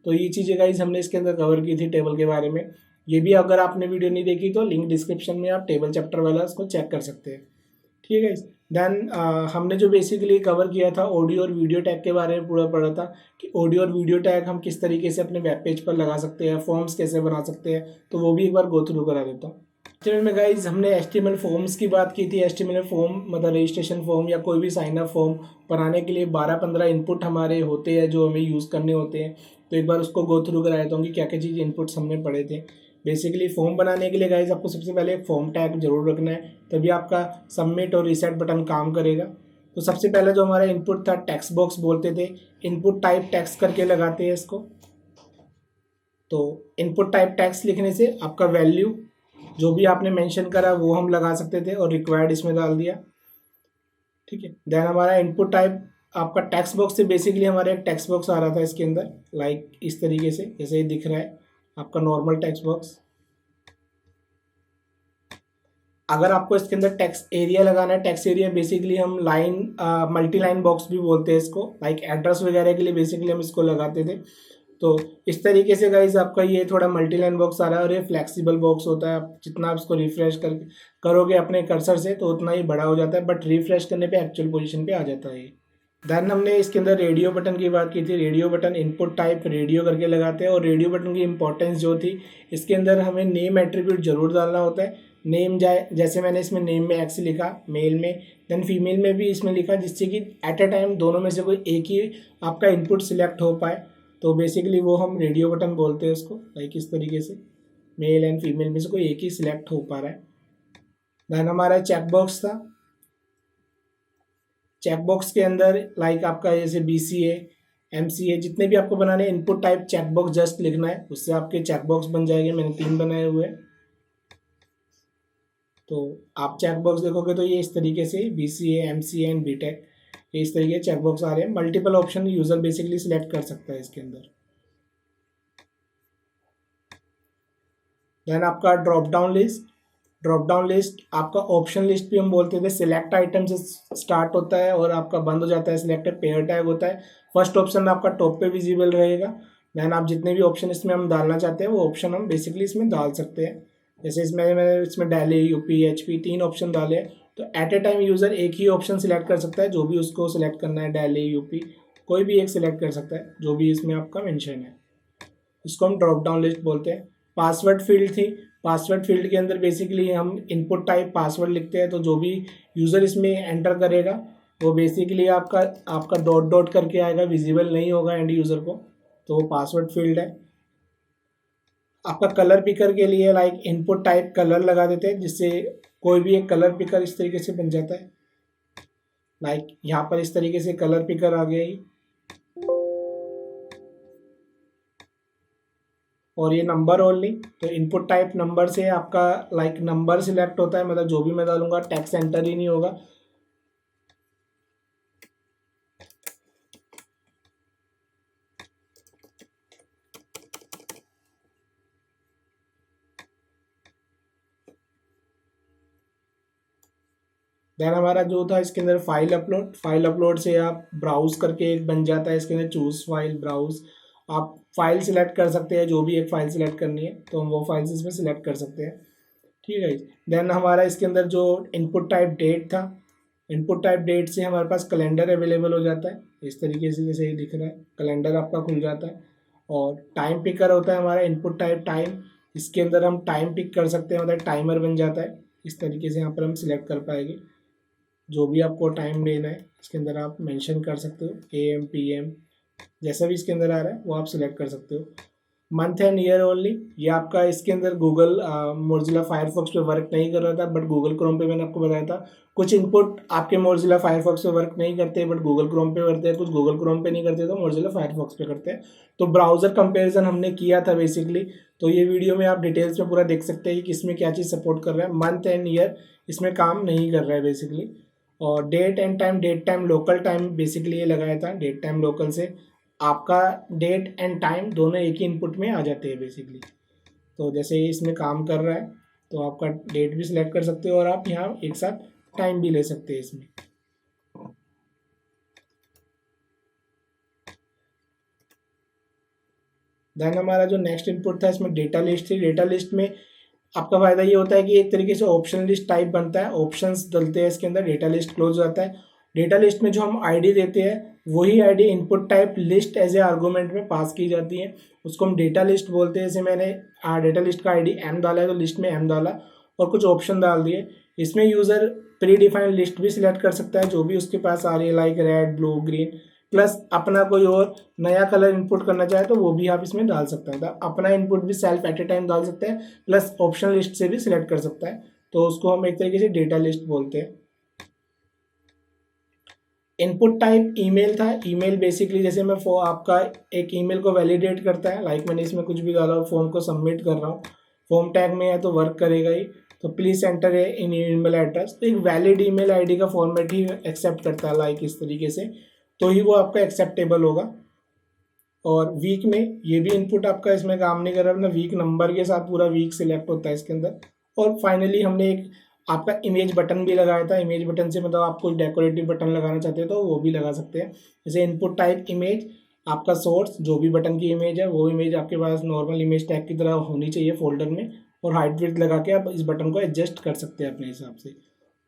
A: तो ये चीज़ें गाइस हमने इसके अंदर कवर की थी टेबल के बारे में। ये भी अगर आपने वीडियो नहीं देखी तो लिंक डिस्क्रिप्शन में आप टेबल चैप्टर वाला उसको चेक कर सकते हैं। ठीक है गाइस। देन हमने जो बेसिकली कवर किया था ऑडियो और वीडियो टैग के बारे में पूरा पढ़ा था कि ऑडियो और वीडियो टैग हम किस तरीके से अपने वेब पेज पर लगा सकते हैं, फॉर्म्स कैसे बना सकते हैं। तो वो भी एक बार गो थ्रू करा देता हूँ। चैनल में गाइज हमने HTML फॉर्म्स की बात की थी। HTML फॉर्म मतलब रजिस्ट्रेशन फॉर्म या कोई भी साइन अप फॉर्म बनाने के लिए 12-15 इनपुट हमारे होते हैं जो हमें यूज़ करने होते हैं। तो एक बार उसको गो थ्रू कराया था कि क्या क्या चीज़ इनपुट्स हमने पढ़े थे। बेसिकली फॉर्म बनाने के लिए गाइज आपको सबसे पहले एक फॉर्म टैग जरूर रखना है, तभी आपका सबमिट और रीसेट बटन काम करेगा। तो सबसे पहले जो हमारा इनपुट था टेक्स्ट बॉक्स बोलते थे, इनपुट टाइप टेक्स्ट करके लगाते हैं इसको। तो इनपुट टाइप टेक्स्ट लिखने से आपका वैल्यू जो भी आपने मेंशन करा वो हम लगा सकते थे और रिक्वायर्ड इसमें डाल दिया। ठीक है, देन हमारा इनपुट टाइप आपका टेक्स्ट बॉक्स से बेसिकली हमारा एक टेक्स्ट बॉक्स आ रहा था इसके अंदर, लाइक इस तरीके से जैसे ये दिख रहा है आपका नॉर्मल टेक्स्ट बॉक्स। अगर आपको इसके अंदर टेक्स्ट एरिया लगाना है, टेक्स्ट एरिया बेसिकली हम लाइन मल्टी लाइन बॉक्स भी बोलते हैं इसको, लाइक एड्रेस वगैरह के लिए बेसिकली हम इसको लगाते थे। तो इस तरीके से गाइज आपका ये थोड़ा मल्टी लाइन बॉक्स आ रहा है और ये फ्लेक्सिबल बॉक्स होता है। आप जितना आप इसको रिफ्रेश करोगे अपने कर्सर से तो उतना ही बड़ा हो जाता है, बट रिफ्रेश करने पे एक्चुअल पोजीशन पे आ जाता है। देन हमने इसके अंदर रेडियो बटन की बात की थी। Radio button input type radio करके लगाते हैं और रेडियो बटन की इंपॉर्टेंस जो थी इसके अंदर हमें नेम एट्रीब्यूट जरूर डालना होता है। नेम जैसे मैंने इसमें नेम में एक्स लिखा मेल में, देन फीमेल में भी इसमें लिखा, जिससे कि एट ए टाइम दोनों में से कोई एक ही आपका इनपुट सिलेक्ट हो पाए। तो बेसिकली वो हम रेडियो बटन बोलते हैं उसको, लाइक इस तरीके से मेल एंड फीमेल में से कोई एक ही सिलेक्ट हो पा रहा है। देन हमारा चेक बॉक्स था। चेक बॉक्स के अंदर लाइक आपका जैसे BCA MCA जितने भी आपको बनाने input type check box just लिखना है, उससे आपके चेक बॉक्स बन जाएंगे। मैंने 3 बनाए हुए हैं। तो आप चेक बॉक्स देखोगे तो ये इस तरीके से BCA MCA एंड BTech ये इस तरीके चेक बॉक्स आ रहे हैं। Multiple option user basically select कर सकता है इसके अंदर। देन आपका ड्रॉप डाउन लिस्ट आपका ऑप्शन लिस्ट भी हम बोलते थे। सिलेक्ट आइटम से स्टार्ट होता है और आपका बंद हो जाता है सिलेक्टेड पेयर टैग होता है। फर्स्ट ऑप्शन आपका टॉप पे विजिबल रहेगा। देन आप जितने भी ऑप्शन इसमें हम डालना चाहते हैं वो ऑप्शन हम बेसिकली इसमें डाल सकते हैं। जैसे मैंने इसमें डाले UP HP 3 ऑप्शन डाले हैं। तो एट ए टाइम यूज़र एक ही ऑप्शन सिलेक्ट कर सकता है, जो भी उसको सिलेक्ट करना है, डाले UP कोई भी एक सिलेक्ट कर सकता है जो भी इसमें आपका मेंशन है। इसको हम ड्रॉप डाउन लिस्ट बोलते हैं। पासवर्ड फील्ड थी। पासवर्ड फील्ड के अंदर बेसिकली हम इनपुट टाइप पासवर्ड लिखते हैं, तो जो भी यूज़र इसमें एंटर करेगा वो बेसिकली आपका डॉट डॉट करके आएगा, विजिबल नहीं होगा एंड यूज़र को, तो वो पासवर्ड फील्ड है। आपका कलर पिकर के लिए लाइक इनपुट टाइप कलर लगा देते हैं, जिससे कोई भी एक कलर पिकर इस तरीके से बन जाता है। लाइक यहाँ पर इस तरीके से कलर पिकर आ गया ही। और ये नंबर ओनली, तो इनपुट टाइप नंबर से आपका लाइक नंबर सिलेक्ट होता है, मतलब जो भी मैं डालूंगा टेक्स्ट एंटर ही नहीं होगा। देन हमारा जो था इसके अंदर फाइल अपलोड से आप ब्राउज करके एक बन जाता है इसके अंदर चूज फाइल ब्राउज। आप फाइल सिलेक्ट कर सकते हैं, जो भी एक फाइल सिलेक्ट करनी है तो हम वो फाइल्स इसमें सिलेक्ट कर सकते हैं। ठीक है। देन हमारा इसके अंदर जो इनपुट टाइप डेट था, इनपुट टाइप डेट से हमारे पास कैलेंडर अवेलेबल हो जाता है इस तरीके से, जैसे ये दिख रहा है कैलेंडर आपका खुल जाता है। और टाइम पिकर होता है हमारा इनपुट टाइप टाइम, इसके अंदर हम टाइम पिक कर सकते हैं, मतलब टाइमर बन जाता है इस तरीके से। यहाँ पर हम सिलेक्ट कर पाएंगे जो भी आपको टाइम लेना है, इसके अंदर आप मेंशन कर सकते हो, AM PM जैसा भी इसके अंदर आ रहा है वो आप सिलेक्ट कर सकते हो। मंथ एंड ईयर ओनली, ये आपका इसके अंदर गूगल मोजिला फायरफॉक्स पे वर्क नहीं कर रहा था, बट गूगल क्रोम पे मैंने आपको बताया था कुछ इनपुट आपके मोजिला फायरफॉक्स पे वर्क नहीं करते बट गूगल क्रोम पे करते हैं, कुछ गूगल क्रोम पे नहीं करते तो मोजिला फायरफॉक्स पे करते हैं। तो ब्राउजर कंपेरिजन हमने किया था बेसिकली, तो ये वीडियो में आप डिटेल्स में पूरा देख सकते हैं कि किसमें क्या चीज़ सपोर्ट कर रहा है। मंथ एंड ईयर इसमें काम नहीं कर रहा है बेसिकली। और date time local time basically ये लगाया था। डेट टाइम लोकल से आपका डेट एंड टाइम दोनों एक ही इनपुट में आ जाते हैं बेसिकली। तो जैसे ये इसमें काम कर रहा है तो आपका डेट भी सिलेक्ट कर सकते हो और आप यहाँ एक साथ टाइम भी ले सकते हैं इसमें। देन हमारा जो नेक्स्ट इनपुट था इसमें डेटा लिस्ट थी। डेटा लिस्ट में आपका फायदा ये होता है कि एक तरीके से ऑप्शन लिस्ट टाइप बनता है, ऑप्शंस डलते हैं इसके अंदर, डेटा लिस्ट क्लोज हो जाता है। डेटा लिस्ट में जो हम आईडी देते हैं वही ID input type list as a argument में पास की जाती है, उसको हम डेटा लिस्ट बोलते हैं। जैसे मैंने डेटा लिस्ट का आईडी M डाला है तो लिस्ट में M डाला, और कुछ ऑप्शन डाल दिए। इसमें यूज़र प्री डिफाइंड लिस्ट भी सिलेक्ट कर सकता है जो भी उसके पास आ रही है, like red, blue, green, plus अपना कोई और नया कलर इनपुट करना चाहे तो वो भी आप इसमें डाल सकते हैं। तो अपना इनपुट भी सेल्फ एट ए टाइम डाल सकते हैं, प्लस ऑप्शन लिस्ट से भी सिलेक्ट कर सकता है। तो उसको हम एक तरीके से डेटा लिस्ट बोलते हैं। इनपुट टाइप ईमेल था। ईमेल बेसिकली जैसे मैं आपका एक ईमेल को वैलिडेट करता है, लाइक मैंने इसमें कुछ भी डाला, फॉर्म को सबमिट कर रहा हूँ, फॉर्म टैग में है तो वर्क करेगा ही। तो प्लीज एंटर है इन ईमेल एड्रेस, तो एक वैलिड ईमेल आईडी का फॉर्मेट ही एक्सेप्ट करता है, लाइक इस तरीके से, तो ही वो आपका एक्सेप्टेबल होगा। और वीक में ये भी इनपुट आपका इसमें काम नहीं कर रहा, अपना वीक नंबर के साथ पूरा वीक सिलेक्ट होता है इसके अंदर। और फाइनली हमने एक आपका इमेज बटन भी लगाया था। इमेज बटन से मतलब आप कोई डेकोरेटिव बटन लगाना चाहते हैं तो वो भी लगा सकते हैं। जैसे इनपुट टाइप इमेज, आपका सोर्स जो भी बटन की इमेज है वो इमेज आपके पास नॉर्मल इमेज टैग की तरह होनी चाहिए फोल्डर में, और हाइट विड्थ लगा के आप इस बटन को एडजस्ट कर सकते हैं अपने हिसाब से।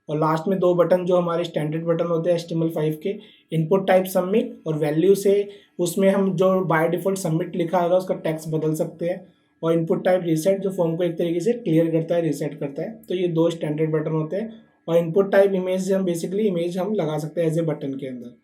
A: और लास्ट में 2 बटन जो हमारे स्टैंडर्ड बटन होते हैं HTML5 के, इनपुट टाइप सबमिट और वैल्यू से उसमें हम जो बाय डिफॉल्ट सबमिट लिखा होगा उसका टेक्स्ट बदल सकते हैं, और इनपुट टाइप रीसेट जो फॉर्म को एक तरीके से क्लियर करता है, रीसेट करता है। तो ये 2 स्टैंडर्ड बटन होते हैं। और इनपुट टाइप इमेज हम बेसिकली इमेज हम लगा सकते हैं एज ए बटन के अंदर।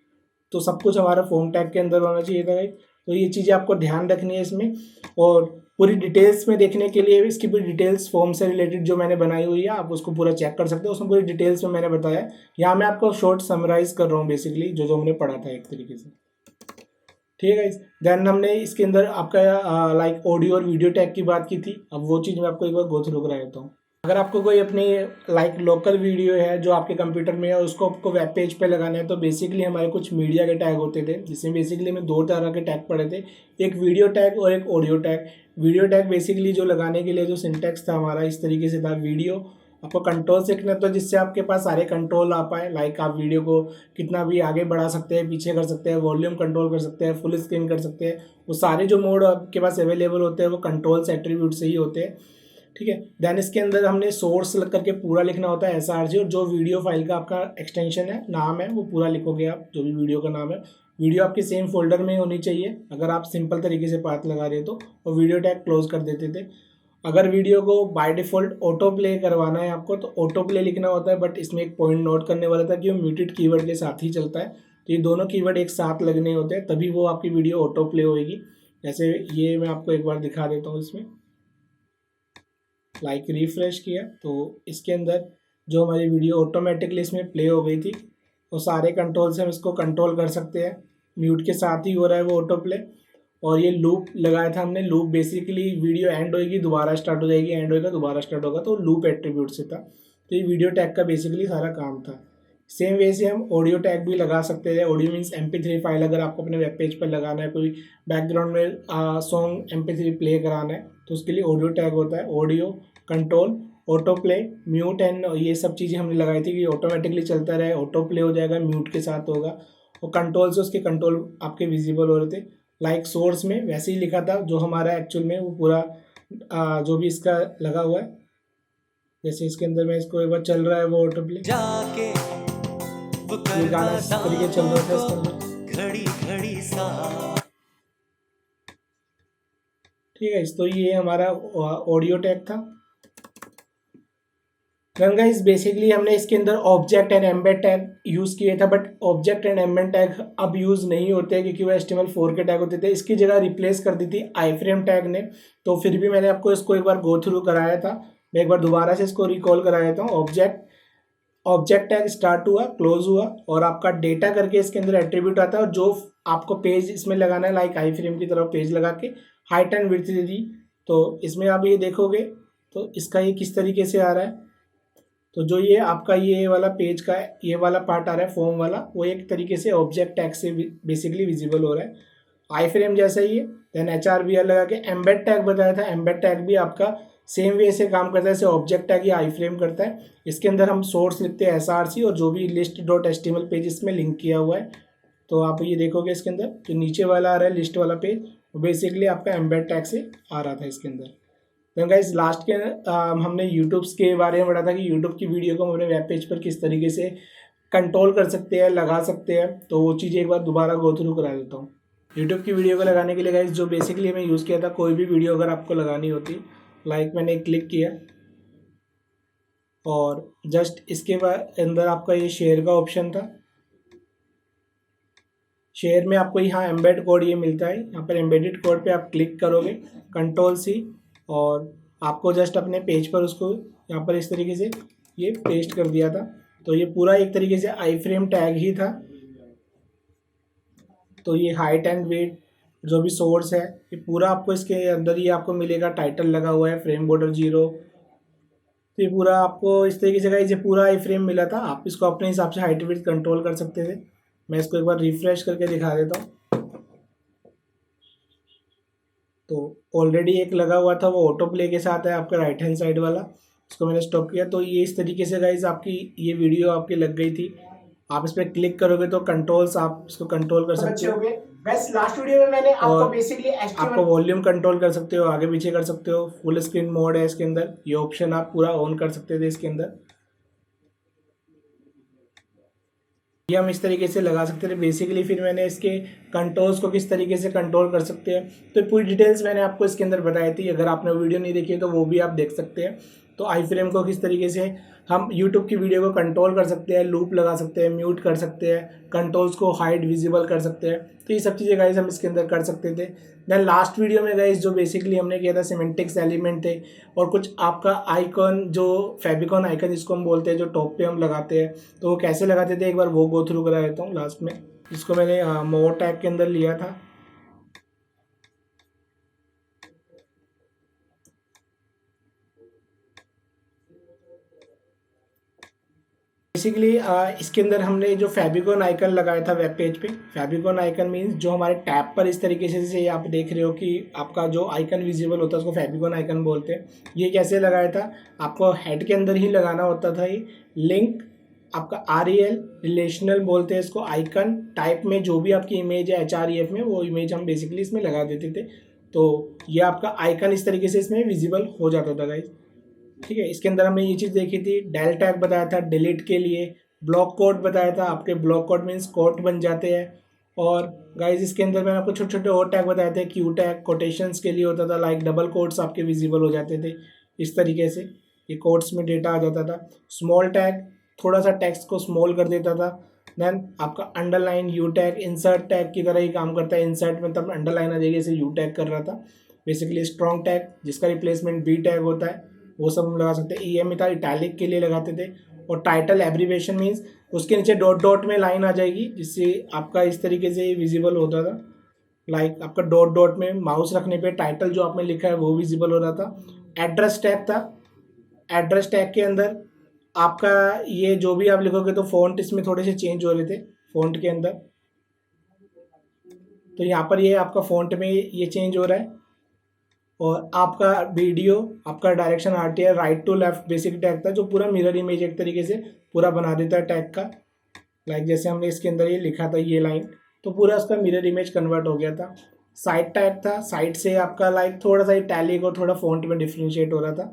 A: तो सब कुछ हमारा फॉर्म टैग के अंदर होना चाहिए था। तो ये चीज़ें आपको ध्यान रखनी है इसमें। और पूरी डिटेल्स में देखने के लिए इसकी पूरी डिटेल्स फॉर्म से रिलेटेड जो मैंने बनाई हुई है आप उसको पूरा चेक कर सकते हो, उसमें पूरी डिटेल्स में मैंने बताया। यहाँ मैं आपको शॉर्ट समराइज कर रहा हूँ बेसिकली जो हमने पढ़ा था एक तरीके से, ठीक है। देन हमने इसके अंदर आपका लाइक ऑडियो और वीडियो टैग की बात की थी। अब वो चीज़ मैं आपको एक बार गो थ्रू करा देता हूँ। अगर आपको कोई अपनी लाइक लोकल वीडियो है जो आपके कंप्यूटर में है और उसको आपको वेब पेज पे लगाना है, तो बेसिकली हमारे कुछ मीडिया के टैग होते थे, जिसमें बेसिकली में 2 तरह के टैग पड़े थे, एक वीडियो टैग और एक audio tag. Video tag basically जो लगाने के लिए जो सिंटेक्स था हमारा इस तरीके से था, वीडियो आपको कंट्रोल से लिखना, तो जिससे आपके पास सारे कंट्रोल आ पाए, लाइक आप वीडियो को कितना भी आगे बढ़ा सकते हैं, पीछे कर सकते हैं, वॉल्यूम कंट्रोल कर सकते हैं, फुल स्क्रीन कर सकते हैं। वो सारे जो मोड आपके पास अवेलेबल होते हैं वो कंट्रोल्स एट्रीब्यूट से ही होते हैं, ठीक है। देन इसके अंदर हमने सोर्स लग करके पूरा लिखना होता है SRG, और जो वीडियो फाइल का आपका एक्सटेंशन है, नाम है, वो पूरा लिखोगे आप, जो भी वीडियो का नाम है। वीडियो आपके सेम फोल्डर में होनी चाहिए अगर आप सिंपल तरीके से पाथ लगा रहे हो तो, और वीडियो टैग क्लोज कर देते थे। अगर वीडियो को बाय डिफॉल्ट ऑटो प्ले करवाना है आपको तो ऑटो प्ले लिखना होता है, बट इसमें एक पॉइंट नोट करने वाला था कि वो म्यूटेड कीवर्ड के साथ ही चलता है। तो ये दोनों कीवर्ड एक साथ लगने होते हैं तभी वो आपकी वीडियो ऑटो प्ले होएगी। जैसे ये मैं आपको एक बार दिखा देता हूँ। इसमें लाइक रिफ्रेश किया तो इसके अंदर जो हमारी वीडियो ऑटोमेटिकली इसमें प्ले हो गई थी, वो सारे कंट्रोल से हम इसको कंट्रोल कर सकते हैं। म्यूट के साथ ही हो रहा है वो ऑटो प्ले। और ये लूप लगाया था हमने। लूप बेसिकली वीडियो एंड होएगी दोबारा स्टार्ट हो जाएगी, एंड होएगा दोबारा स्टार्ट होगा, तो लूप एट्रीब्यूट से था। तो ये वीडियो टैग का बेसिकली सारा काम था। सेम वे से हम ऑडियो टैग भी लगा सकते हैं। ऑडियो मीन्स MP3 फाइल अगर आपको अपने वेब पेज पर लगाना है, कोई बैकग्राउंड में सॉन्ग MP3 प्ले कराना है तो उसके लिए ऑडियो टैग होता है। Audio control, auto play, mute and ये सब चीज़ें हमने लगाई थी कि ऑटोमेटिकली चलता रहे, ऑटो प्ले हो जाएगा, म्यूट के साथ होगा। और कंट्रोल से उसके कंट्रोल आपके विजिबल हो रहे थे। लाइक सोर्स में वैसे ही लिखा था जो हमारा एक्चुअल में वो पूरा जो भी इसका लगा हुआ है। जैसे इसके अंदर में इसको एक बार चल रहा है वो ऑटो प्ले, ये गाना इस तरीके चल रहा था इसके अंदर, घड़ी घड़ी सा, ठीक है। तो ये हमारा ऑडियो टैग था। देन गाइस बेसिकली हमने इसके अंदर object and embed tag use किए था, but object and embed tag अब यूज़ नहीं होते हैं क्योंकि वो HTML4 के टैग होते थे। इसकी जगह रिप्लेस कर दी थी iframe टैग ने। तो फिर भी मैंने आपको इसको एक बार गो थ्रू कराया था, मैं एक बार दोबारा से इसको रिकॉल करा देता हूँ। ऑब्जेक्ट टैग स्टार्ट हुआ, क्लोज हुआ, और आपका डेटा करके इसके अंदर एट्रीब्यूट आता है, और जो आपको पेज इसमें लगाना है लाइक iframe की तरह पेज लगा के हाइट एंड विड्थ दे दी। तो इसमें आप ये देखोगे तो इसका ये किस तरीके से आ रहा है। तो जो ये आपका ये वाला पेज का ये वाला पार्ट आ रहा है फॉर्म वाला, वो एक तरीके से ऑब्जेक्ट टैग से बेसिकली विजिबल हो रहा है। iframe जैसा ही है। देन HRBR लगा के एम्बेड टैग बताया था। एम्बेड टैग भी आपका सेम वे से काम करता है जैसे ऑब्जेक्ट टैग या iframe करता है। इसके अंदर हम सोर्स लिखते हैं SRC, और जो भी list.html पेज इसमें लिंक किया हुआ है। तो आप ये देखोगे इसके अंदर जो नीचे वाला आ रहा है लिस्ट वाला पेज, वो बेसिकली आपका एम्बेड टैग से आ रहा था इसके अंदर। तो गाइस लास्ट के हमने यूट्यूब के बारे में पढ़ा था कि यूट्यूब की वीडियो को हम अपने वेब पेज पर किस तरीके से कंट्रोल कर सकते हैं, लगा सकते हैं। तो वो चीज़ एक बार दोबारा गो थ्रू करा देता हूँ। यूट्यूब की वीडियो को लगाने के लिए गाइस जो बेसिकली हमें यूज़ किया था, कोई भी वीडियो अगर आपको लगानी होती, लाइक मैंने क्लिक किया, और जस्ट इसके बाद अंदर आपका ये शेयर का ऑप्शन था। शेयर में आपको यहाँ एम्बेड कोड ये मिलता है, यहाँ पर एम्बेडेड कोड पे आप क्लिक करोगे, Ctrl+C, और आपको जस्ट अपने पेज पर उसको यहाँ पर इस तरीके से ये पेस्ट कर दिया था। तो ये पूरा एक तरीके से आई फ्रेम टैग ही था। तो ये हाइट एंड वेट जो भी सोर्स है ये पूरा आपको इसके अंदर ही आपको मिलेगा। टाइटल लगा हुआ है फ्रेम बॉर्डर 0। तो ये पूरा आपको इस तरीके से गाइस ये पूरा आई फ्रेम मिला था। आप इसको अपने हिसाब से हाइट वेट कंट्रोल कर सकते थे। मैं इसको एक बार रिफ्रेश करके दिखा देता हूँ। तो ऑलरेडी एक लगा हुआ था, वो ऑटो प्ले के साथ है आपका राइट हैंड साइड वाला, इसको मैंने स्टॉप किया। तो ये इस तरीके से गाइस आपकी ये वीडियो आपकी लग गई थी। आप इस पर क्लिक करोगे तो कंट्रोल्स आप इसको कंट्रोल कर सकते हो। बस लास्ट वीडियो में मैंने आपको बेसिकली आपको वॉल्यूम कंट्रोल कर सकते हो, आगे पीछे कर सकते हो, फुल स्क्रीन मोड है इसके अंदर, ये ऑप्शन आप पूरा ऑन कर सकते थे इसके अंदर। ये हम इस तरीके से लगा सकते थे बेसिकली। फिर मैंने इसके कंट्रोल्स को किस तरीके से कंट्रोल कर सकते हैं तो पूरी डिटेल्स मैंने आपको इसके अंदर बताई थी। अगर आपने वीडियो नहीं देखी है तो वो भी आप देख सकते हैं। तो आई फ्रेम को किस तरीके से हम यूट्यूब की वीडियो को कंट्रोल कर सकते हैं, लूप लगा सकते हैं, म्यूट कर सकते हैं, कंट्रोल्स को हाइड विजिबल कर सकते हैं। तो ये सब चीज़ें गाइस हम इसके अंदर कर सकते थे। देन लास्ट वीडियो में गाइस जो बेसिकली हमने किया था सिमेंटिक्स एलिमेंट थे और कुछ आपका आइकॉन जो फेविकॉन आइकन जिसको हम बोलते हैं जो टॉप पे हम लगाते हैं, तो वो कैसे लगाते थे एक बार वो गो थ्रू करा देता हूँ लास्ट में। जिसको मैंने मोर टैग के अंदर लिया था। बेसिकली इसके अंदर हमने जो फेविकॉन आइकन लगाया था वेब पेज पे। फेविकॉन आइकन मीन्स जो हमारे टैब पर इस तरीके से आप देख रहे हो कि आपका जो आइकन विजिबल होता है उसको फेविकॉन आइकन बोलते हैं। ये कैसे लगाया था, आपको हेड के अंदर ही लगाना होता था। ये लिंक आपका REL रिलेशनल बोलते हैं इसको, आइकन टाइप में जो भी आपकी इमेज है HREF में वो इमेज हम बेसिकली इसमें लगा देते थे। तो ये आपका आइकन इस तरीके से इसमें विजिबल हो जाता था गाइस। ठीक है, इसके अंदर हमने ये चीज़ देखी थी। डेल टैग बताया था डिलीट के लिए, ब्लॉक कोड बताया था, आपके ब्लॉक कोड मीन्स कोट बन जाते हैं। और गाइज इसके अंदर मैंने आपको छोटे छोटे और टैग बताए थे। क्यू टैग कोटेशंस के लिए होता था, लाइक डबल कोट्स आपके विजिबल हो जाते थे इस तरीके से, ये कोट्स में डेटा आ जाता था। स्मॉल टैग थोड़ा सा टेक्स्ट को स्मॉल कर देता था। देन आपका underline you tag insert tag की तरह ही काम करता है। इंसर्ट में तब अंडरलाइन आ जाएगी, इसे यू टैग कर रहा था बेसिकली। स्ट्रॉन्ग टैग जिसका रिप्लेसमेंट बी टैग होता है वो सब हम लगा सकते हैं। EM था इटैलिक के लिए लगाते थे। और टाइटल एब्रीवेशन मीन्स उसके नीचे डॉट डॉट में लाइन आ जाएगी जिससे आपका इस तरीके से विजिबल होता था। लाइक आपका डॉट डॉट में माउस रखने पे टाइटल जो आपने लिखा है वो विजिबल हो रहा था। एड्रेस टैग था, एड्रेस टैग के अंदर आपका ये जो भी आप लिखोगे तो फ़ॉन्ट इसमें थोड़े से चेंज हो रहे थे फ़ॉन्ट के अंदर। तो यहाँ पर ये आपका फ़ॉन्ट में ये चेंज हो रहा है। और आपका वीडियो आपका direction RTL right to left basic tag था जो पूरा मिरर इमेज एक तरीके से पूरा बना देता है टैग का। लाइक जैसे हमने इसके अंदर ये लिखा था ये लाइन, तो पूरा उसका मिरर इमेज कन्वर्ट हो गया था। साइड टैग था, साइड से आपका लाइक थोड़ा सा इटैलिक और थोड़ा फॉन्ट में डिफ्रेंशिएट हो रहा था।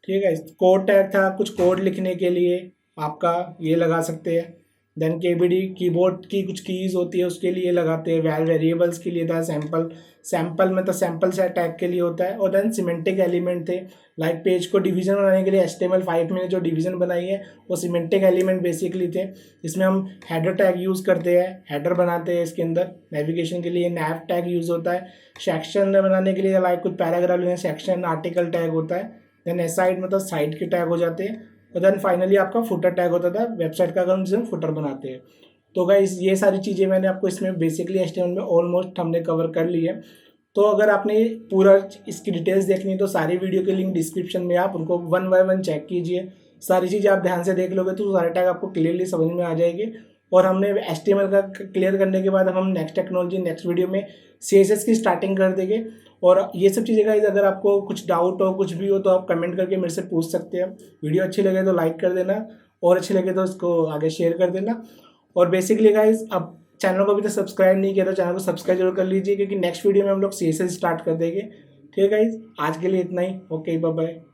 A: ठीक है, कोड टैग था, कुछ कोड लिखने के लिए आपका ये लगा सकते हैं। देन KBD कीबोर्ड की कुछ कीज़ होती है उसके लिए लगाते हैं। वेरिएबल्स के लिए था, सैम्पल में तो सैम्पल से टैग के लिए होता है। और देन सिमेंटिक एलिमेंट थे, लाइक पेज को डिवीजन बनाने के लिए HTML5 में जो डिवीजन बनाई है वो सिमेंटिक एलिमेंट बेसिकली थे। इसमें हम हेडर टैग यूज़ करते हैं, हेडर बनाते हैं इसके अंदर नेविगेशन के लिए। नैव टैग यूज़ होता है सेक्शन बनाने के लिए, लाइक कुछ पैराग्राफ लेने सेक्शन आर्टिकल टैग होता है। देन साइड मतलब साइड के टैग हो जाते हैं। और देन फाइनली आपका फुटर टैग होता था वेबसाइट का, अगर हम जिसमें फुटर बनाते हैं। तो गाइस ये सारी चीज़ें मैंने आपको इसमें बेसिकली HTML में ऑलमोस्ट हमने कवर कर ली है। तो अगर आपने पूरा इसकी डिटेल्स देखनी है तो सारी वीडियो के लिंक डिस्क्रिप्शन में, आप उनको 1 बाय 1 चेक कीजिए। सारी चीज़ें आप ध्यान से देख लोगे तो सारे टैग आपको क्लियरली समझ में आ जाएगी। और हमने HTML का क्लियर करने के बाद हम नेक्स्ट टेक्नोलॉजी नेक्स्ट वीडियो में CSS की स्टार्टिंग कर देंगे। और ये सब चीज़ें गाइस अगर आपको कुछ डाउट हो कुछ भी हो तो आप कमेंट करके मेरे से पूछ सकते हैं। वीडियो अच्छी लगे तो लाइक कर देना और अच्छी लगे तो इसको आगे शेयर कर देना। और बेसिकली गाइस अब चैनल को अभी तक सब्सक्राइब नहीं किया तो चैनल को सब्सक्राइब जरूर कर लीजिए क्योंकि नेक्स्ट वीडियो में हम लोग CSS स्टार्ट कर देंगे। ठीक है गाइस, आज के लिए इतना ही। Okay, bye bye.